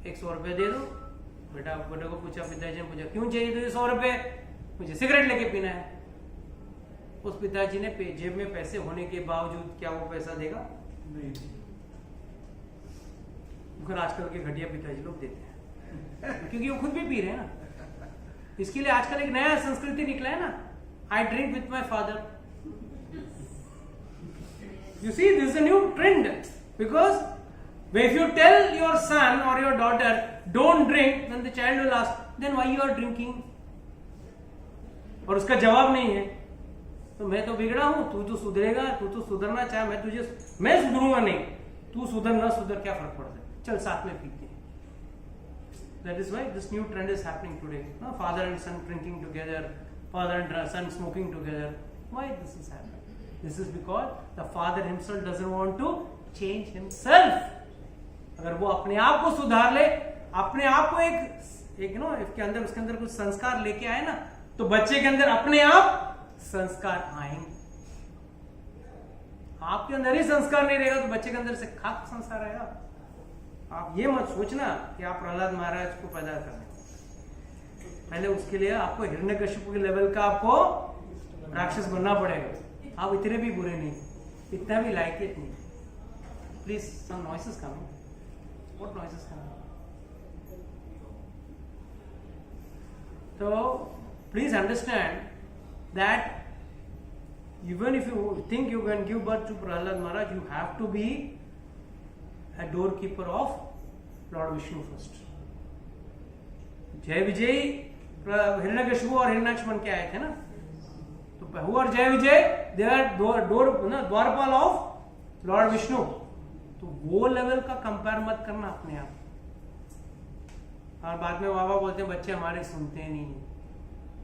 100 रुपए दे दो। बेटे को पूछा, पिताजी ने पूछा क्यों चाहिए तुझे 100 रुपए? मुझे सिगरेट लेके पीना है। उस पिताजी ने जेब में पैसे होने के बावजूद क्या वो पैसा देगा? नहीं। मगर आजकल के घटिया पिताजी लोग देते हैं क्योंकि वो खुद भी पी रहे हैं ना। इसके लिए आजकल एक नया संस्कृति निकला है ना, I drink with my father. You see, this is a new trend because if you tell your son or your daughter don't drink, then the child will ask, then why you are drinking? और उसका जवाब नहीं है तो मैं तो बिगड़ा हूं, तू तो सुधरेगा, तू तो सुधरना चाहे, मैं सुधरूंगा नहीं, तू सुधर ना सुधर क्या फर्क पड़ता है, चल साथ में पीते हैं। That is why this new trend is happening today. No, father and son drinking together, father and son smoking together. Why this is happening? This is because the father himself doesn't want to change himself. अगर वो अपने आप को सुधार ले, अपने आप को एक नो इसके अंदर उसके अंदर कुछ संस्कार लेके आए ना, तो बच्चे के अंदर अपने आप संस्कार आएंगे। आपके अंदर ही संस्कार नहीं रहेगा तो बच्चे के अंदर से खाक संस्कार आएगा। आप ये मत सोचना कि आप प्रहलाद महाराज को पैदा करने, पहले उसके लिए आपको हिरण्यकशिपु के लेवल का आपको राक्षस बनना पड़ेगा। आप इतने भी बुरे नहीं, इतना भी लायकियत नहीं। Please some noises coming. What noises coming? तो please understand that even if you think you can give birth to Prahlad Maharaj, you have to be a doorkeeper of Lord Vishnu first. जय विजय हिरण्यकशिपु और हिरण्याक्ष बन के आए थे ना, तो who और जय विजय दे आर द्वारपाल ऑफ लॉर्ड विष्णु। तो वो लेवल का कंपेयर मत करना अपने आप। और बाद में बाबा बोलते हैं बच्चे हमारे सुनते नहीं।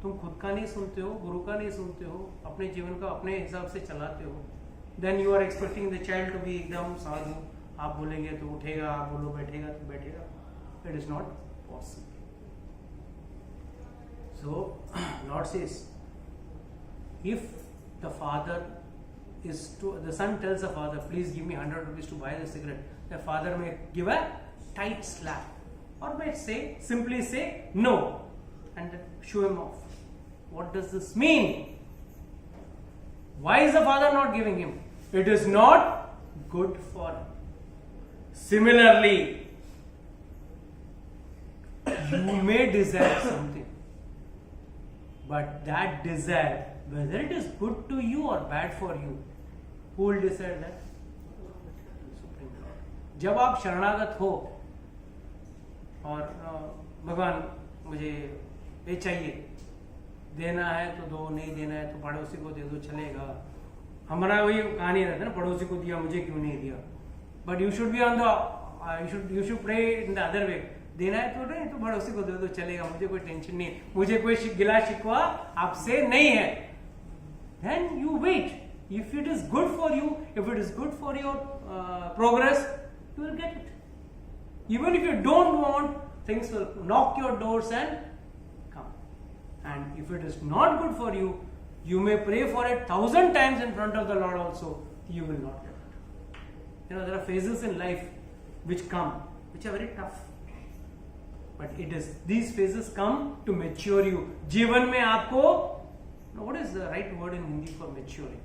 तुम खुद का नहीं सुनते हो, गुरु का नहीं सुनते हो, अपने जीवन को अपने हिसाब से चलाते हो, then you are expecting the child to be एकदम साधु। आप बोलेंगे तो उठेगा, आप बोलो बैठेगा तो बैठेगा। It is not possible. So Lord says, if the father is to, the son tells the father, please give me 100 rupees to buy the cigarette, the father may give a tight slap or may say, simply say no and shoo him off. What does this mean? Why is the father not giving him? It is not good for him. Similarly, you may desire something, but that desire, whether it is good to you or bad for you, who will decide that? Supreme Lord. जब आप शरणागत हो और भगवान मुझे ये चाहिए, देना है तो दो, नहीं देना है तो पड़ोसी को दे दो, चलेगा। हमारा वही कहानी रहता है ना, पड़ोसी को दिया मुझे क्यों नहीं दिया। But you should be on the you should pray in the other way. देना है तो नहीं तो पड़ोसी को दे दो, चलेगा, मुझे कोई टेंशन नहीं, मुझे कोई गिला शिकवा आपसे नहीं है। Then you wait. If it is good for you, if it is good for your progress, you will get it. Even if you don't want, things will knock your doors and come. And if it is not good for you, you may pray for it 1,000 times in front of the Lord also, you will not get it. You know, there are phases in life which come, which are very tough. But it is, these phases come to mature you. जीवन में आपको, what is the right word in Hindi for maturing?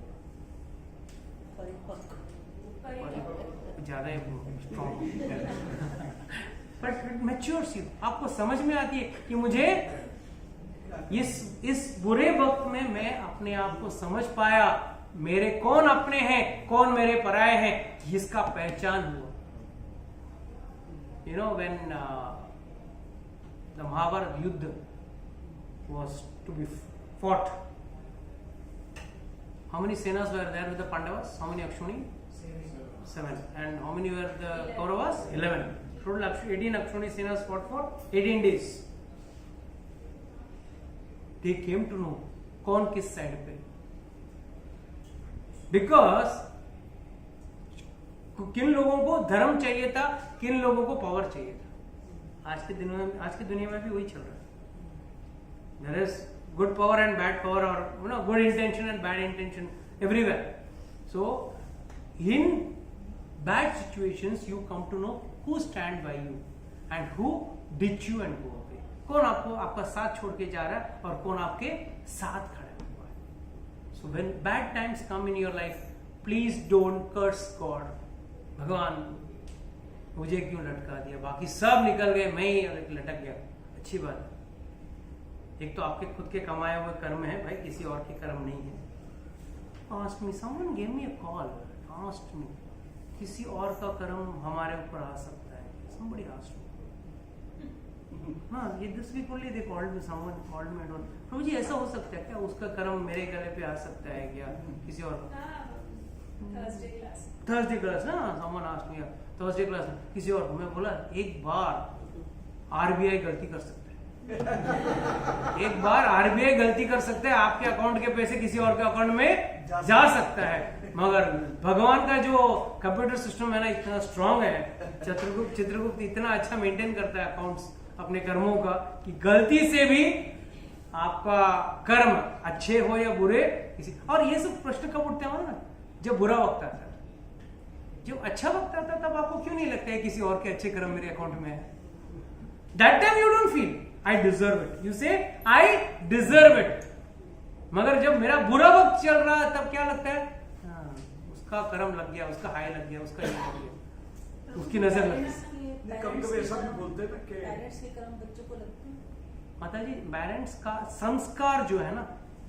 ज्यादा strong. But it matures you. आपको समझ में आती है कि मुझे इस बुरे वक्त में मैं अपने आप को समझ पाया, मेरे कौन अपने हैं, कौन मेरे पराये हैं, इसका पहचान हुआ। You know when the Mahabharata युद्ध was to be fought, how many senas were there with the Pandavas? How many Akshuni? 7. And how many were the Kauravas? 11. Total 18 Akshuni senas fought for 18 days. They came to know कौन किस side पे, because किन लोगों को धर्म चाहिए था, किन लोगों को पावर चाहिए था। आज की दुनिया में भी वही चल रहा है। There is good power and bad power, or good intention and bad intention everywhere. So in bad situations you come to know who stand by you and who ditch you and go away. कौन आपको आपका साथ छोड़ के जा रहा है और कौन आपके साथ खड़ा हुआ है. So when bad times come in your life, please don't curse God. भगवान मुझे क्यों लटका दिया, बाकी सब निकल गए, मैं ही लटक गया. अच्छी बात है. एक तो आपके खुद के कमाए हुए कर्म है भाई, किसी और के कर्म नहीं है. Ask me, someone gave me a call, asked me, किसी और का कर्म हमारे ऊपर आ सकता है. Somebody asked me. हाँ, ये this week only they called me, someone called me and all. प्रभु जी ऐसा हो सकता है क्या, उसका कर्म मेरे गले पे आ सकता है क्या, किसी और थर्सडे क्लास ना, someone asked me, Thursday class में किसी और. मैं बोला एक बार आरबीआई गलती कर सकता है. एक बार आरबीआई गलती कर सकता है, आपके अकाउंट के पैसे किसी और के अकाउंट में जा सकता है, मगर भगवान का जो कंप्यूटर सिस्टम है ना इतना स्ट्रांग है, चित्रगुप्त इतना अच्छा मेंटेन करता है अकाउंट्स अपने कर्मों का कि गलती से भी आपका कर्म अच्छे हो या बुरे किसी. और ये सब प्रश्न कब उठते हैं ना, जब बुरा वक्त आता है. जब अच्छा वक्त आता है तब आपको क्यों नहीं लगता है किसी और के अच्छे कर्म मेरे अकाउंट में है. That time you don't feel I deserve it, you से आई डिजर्व इट. मगर जब मेरा बुरा वक्त चल रहा है तब क्या लगता है, उसका कर्म लग गया, उसका हाई लग गया, उसका ये लग गया, उसकी नजर लग गई. कभी कभी ऐसा भी बोलते हैं ना कि पेरेंट्स के कर्म बच्चों को लगते हैं. माता जी, पेरेंट्स का संस्कार जो है ना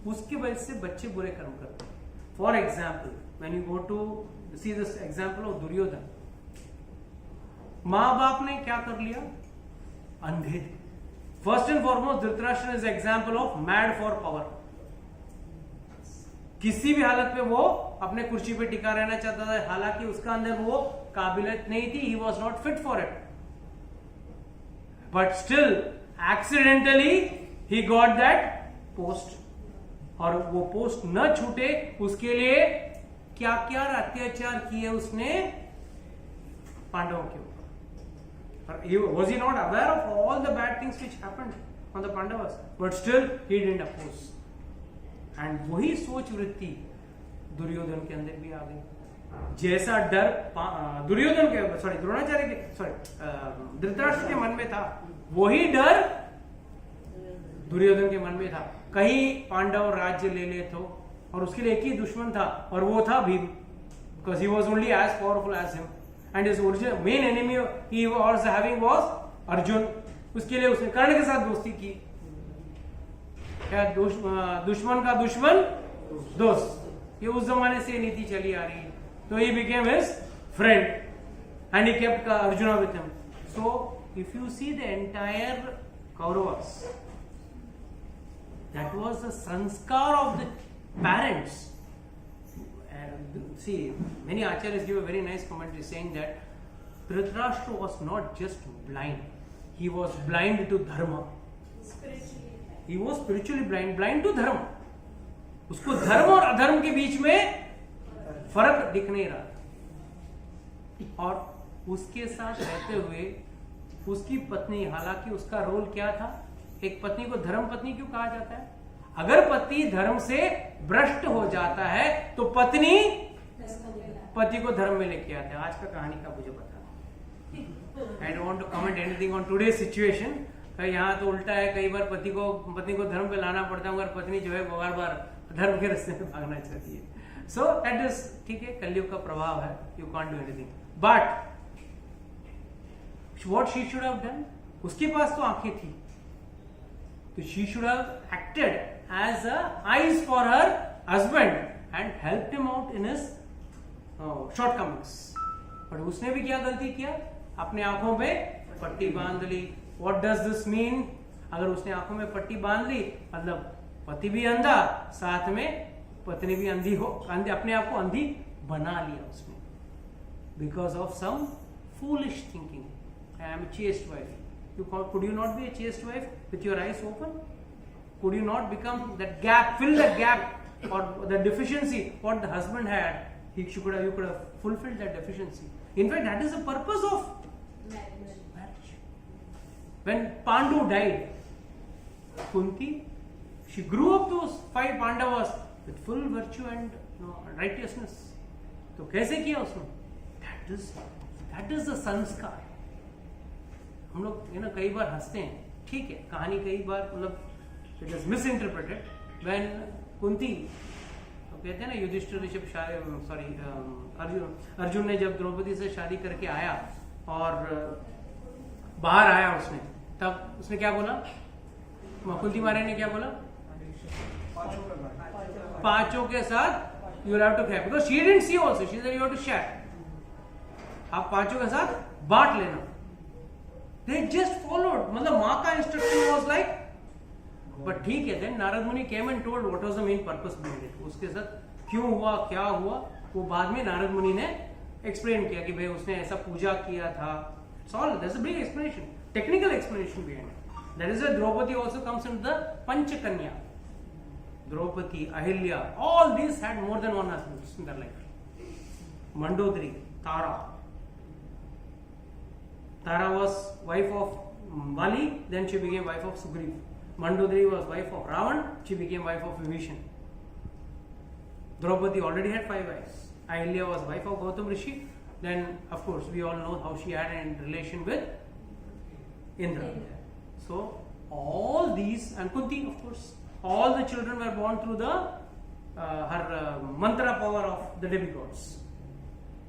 उसकी वजह से बच्चे बुरे कर्म करते हैं. For example when you go to see this example of Duryodhana, माँ बाप ने क्या कर लिया, अंधे. First and foremost Dhritarashtra is example of mad for power. किसी भी हालत में वो अपने कुर्सी पे टिका रहना चाहता था, हालांकि उसका अंदर वो काबिलियत नहीं थी, he was not fit for it, but still accidentally he got that post. और वो पोस्ट न छूटे उसके लिए क्या क्या अत्याचार किए उसने पांडवों के ऊपर. Was he not aware of all the bad things which happened on the Pandavas? But still he didn't oppose. And वही सोच वृत्ति दुर्योधन के अंदर भी आ गई. जैसा डर दुर्योधन के द्रोणाचार्य के धृतराष्ट्र के मन में था, वही डर दुर्योधन के मन में था. कहीं पांडव राज्य ले ले तो, और उसके लिए एक ही दुश्मन था और वो था Bhim, because he was only as powerful as him. And his original main enemy he was having was Arjun. उसके लिए उसने कर्ण के साथ दोस्ती की. क्या दुश्मन का दुश्मन दोस्त, ये उस जमाने से नीति चली आ रही है. तो he became his friend and he kept Arjuna with him. So if you see the entire Kauravas, that was the sanskar of the parents. See, many acharyas give a very nice commentary saying that Dhritarashtra was not just blind, he was blind to dharma. He was spiritually blind to dharma. उसको धर्म और अधर्म के बीच में फर्क दिख नहीं रहा. और उसके साथ रहते हुए उसकी पत्नी, हालांकि उसका रोल क्या था, एक पत्नी को धर्म पत्नी क्यों कहा जाता है? अगर पति धर्म से भ्रष्ट हो जाता है तो पत्नी पति को धर्म में लेके आते हैं. आज का कहानी का मुझे पता नहीं. I don't want to comment anything on today situation. यहाँ तो उल्टा है, कई बार पत्नी को धर्म पे लाना पड़ता है, मगर पत्नी जो है बार बार धर्म के रास्ते में भागना चाहती है. सो दैट इज ठीक है, कलयुग का प्रभाव है, you can't do anything. But what she should have done, उसके पास तो आंखें थी, तो she should have acted as eyes for her husband and helped him out in his shortcomings. but उसने भी क्या गलती किया, अपने आंखों में पट्टी बांध ली. what does this mean? अगर उसने आंखों में पट्टी बांध ली मतलब पति भी अंधा, साथ में पत्नी भी अंधी हो, अपने आप को अंधी बना लिया उसने, because of some foolish thinking. I am a chaste wife. Could you not be a chaste wife with your eyes open? Could you not become that gap, fill that gap or the deficiency what the husband had? You could have fulfilled that deficiency. In fact, that is the purpose of marriage. When Pandu died, Kunti she grew up those 5 Pandavas with full virtue and righteousness. तो कैसे किया उसने? That is the संस्कार. हम लोग कई बार हंसते हैं, ठीक है, कहानी कई बार मतलब इट इज मिसइंटरप्रेटेड व्हेन कुंती तो कहते हैं ना युधिष्ठिर जब अर्जुन ने जब द्रौपदी से शादी करके आया और बाहर आया उसने, तब उसने क्या बोला? कुंती मारे ने क्या बोला? पांचों के साथ you have to share, because she didn't see also, she said you have to share, आप पांचों के साथ बांट लेना. They just followed, मतलब माँ का इंस्ट्रक्शन was like, but ठीक है. Then नारद मुनि came and told what was the main purpose behind it. उसके साथ क्यों हुआ, क्या हुआ, वो बाद में नारद मुनि ने एक्सप्लेन किया कि भाई उसने ऐसा पूजा किया था. It's all, there's a big explanation, technical explanation behind it. That is why Draupadi also comes into the Panchakanya. Draupadi, Ahilya, all these had more than one husband in their life. Mandodari, Tara. Tara was wife of Vali, then she became wife of Sugriv. Mandodari was wife of Ravan, she became wife of Vibhishan. Draupadi already had 5 wives. Ahilya was wife of Gautam Rishi. Then, of course, we all know how she had a relation with Indra. So, all these, and Kunti, of course, all the children were born through the her mantra power of the demigods.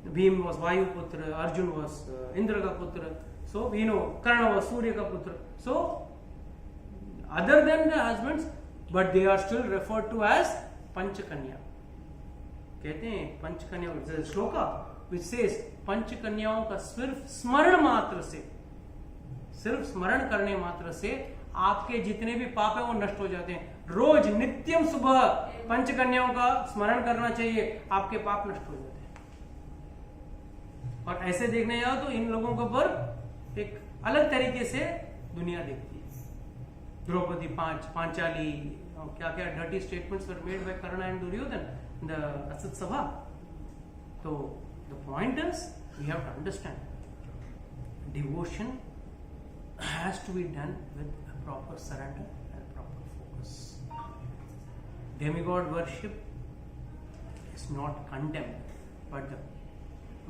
Bhim was Vayu Putra, Arjun was Indra ka Putra. So we know Karna was Surya ka Putra. So other than the husbands, but they are still referred to as Panchakanya. कहते हैं पंचकन्या, there is a shloka which says पंचकन्याओं का सिर्फ स्मरण मात्र से, सिर्फ स्मरण करने मात्र से आपके जितने भी पाप है वो नष्ट हो जाते हैं. रोज नित्यम सुबह पंचकन्याओं का स्मरण करना चाहिए, आपके पाप नष्ट हो जाते हैं. और ऐसे देखने जाओ तो इन लोगों के ऊपर एक अलग तरीके से दुनिया देखती है. द्रौपदी, पांचाली, क्या क्या dirty statements were made by Karna and Duryodhana in the असत सभा. तो the point is we have to understand devotion has to be done with a proper surrender and proper focus. Demigod worship is not condemned, but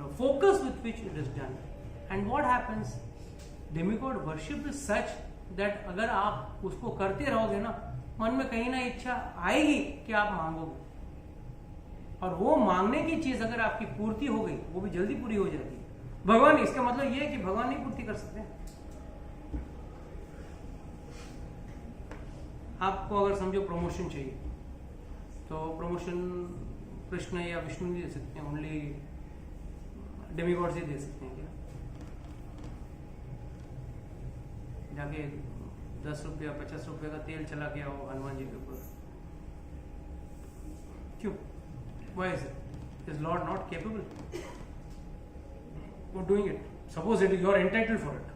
the focus with which it is done. And what happens? Demigod worship is such that अगर आप उसको करते रहोगे ना, मन में कहीं ना इच्छा आएगी कि आप मांगोगे, और वो मांगने की चीज अगर आपकी पूर्ति हो गई, वो भी जल्दी पूरी हो जाती है. भगवान, इसका मतलब ये है कि भगवान नहीं पूर्ति कर सकते. आपको अगर समझो प्रमोशन चाहिए, तो प्रमोशन कृष्ण या विष्णु नहीं दे सकते, ओनली डेमिगॉड्स ही दे सकते हैं. क्या जाके 10 रुपया 50 रुपये का तेल चला के आओ हनुमान जी के ऊपर, क्यों? Why is it? Is Lord not capable of doing it? Suppose it is you are entitled for it.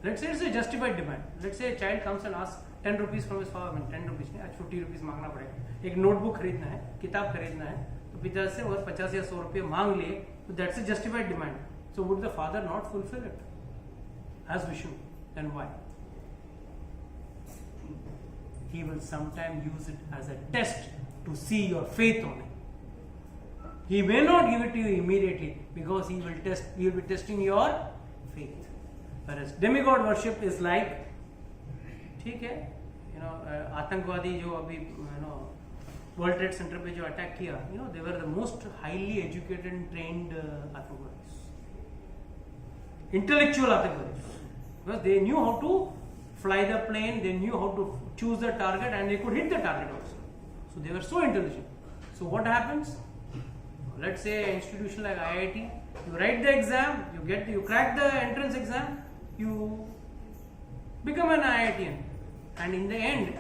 Let's say it's a justified demand. Let's say a child comes and asks 10 rupees from his father. I mean 10 rupees नहीं, आज 50 rupees मांगना पड़ेगा. एक notebook खरीदना है, किताब खरीदना है, तो पिता से और 50 या 100 रुपये मांग लिए, तो that's a justified demand. So would the father not fulfill it as Vishnu? Then why? He will sometime use it as a test to see your faith on it. He may not give it to you immediately because he will be testing your faith. Whereas demigod worship is like, ठीक है, आतंकवादी जो अभी world trade centre पे जो attack किया, they were the most highly educated and trained आतंकवादी, intellectual आतंकवादी, because they knew how to fly the plane, they knew how to choose the target, and they could hit the target also. So they were so intelligent. So what happens? Let's say an institution like IIT, you write the exam, you crack the entrance exam, you become an IITian, and in the end,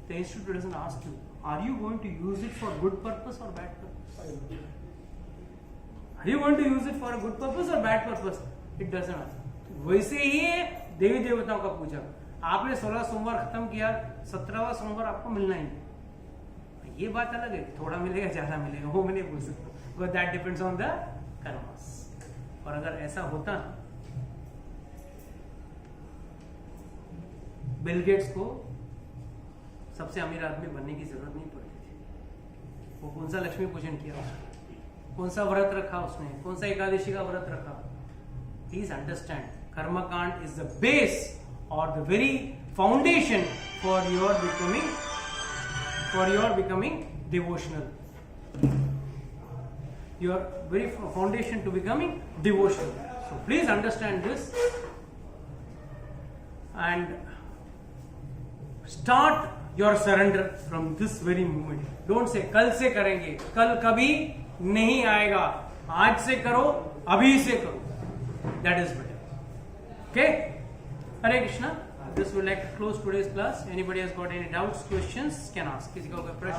the institute doesn't ask you, are you going to use it for good purpose or bad purpose? Are you going to use it for a good purpose or bad purpose? It doesn't matter. वैसे ही देवी देवताओं का पूजा, आपने 16 सोमवार खत्म किया, 17वां सोमवार आपको मिलना ही नहीं. ये बात अलग है, थोड़ा मिलेगा ज्यादा मिलेगा, वो मैं नहीं बोल सकता, because that depends on the karmas. और अगर ऐसा होता ना, बिल गेट्स को सबसे अमीर आदमी बनने की जरूरत नहीं पड़ती थी। वो कौन सा लक्ष्मी पूजन किया उसने, कौन सा व्रत रखा उसने, कौन सा एकादशी का व्रत रखा। प्लीज अंडरस्टैंड, कर्मकांड इज द बेस और the very foundation for your becoming devotional, your very foundation to becoming devotional. So please understand this and start your surrender from this very moment. Don't say कल से करेंगे, कल कभी नहीं आएगा, आज से करो, अभी से करो. That is better. Okay? Hare Krishna. This will like to close today's class. Anybody has got any doubts, questions, can ask. किसी का कोई प्रश्न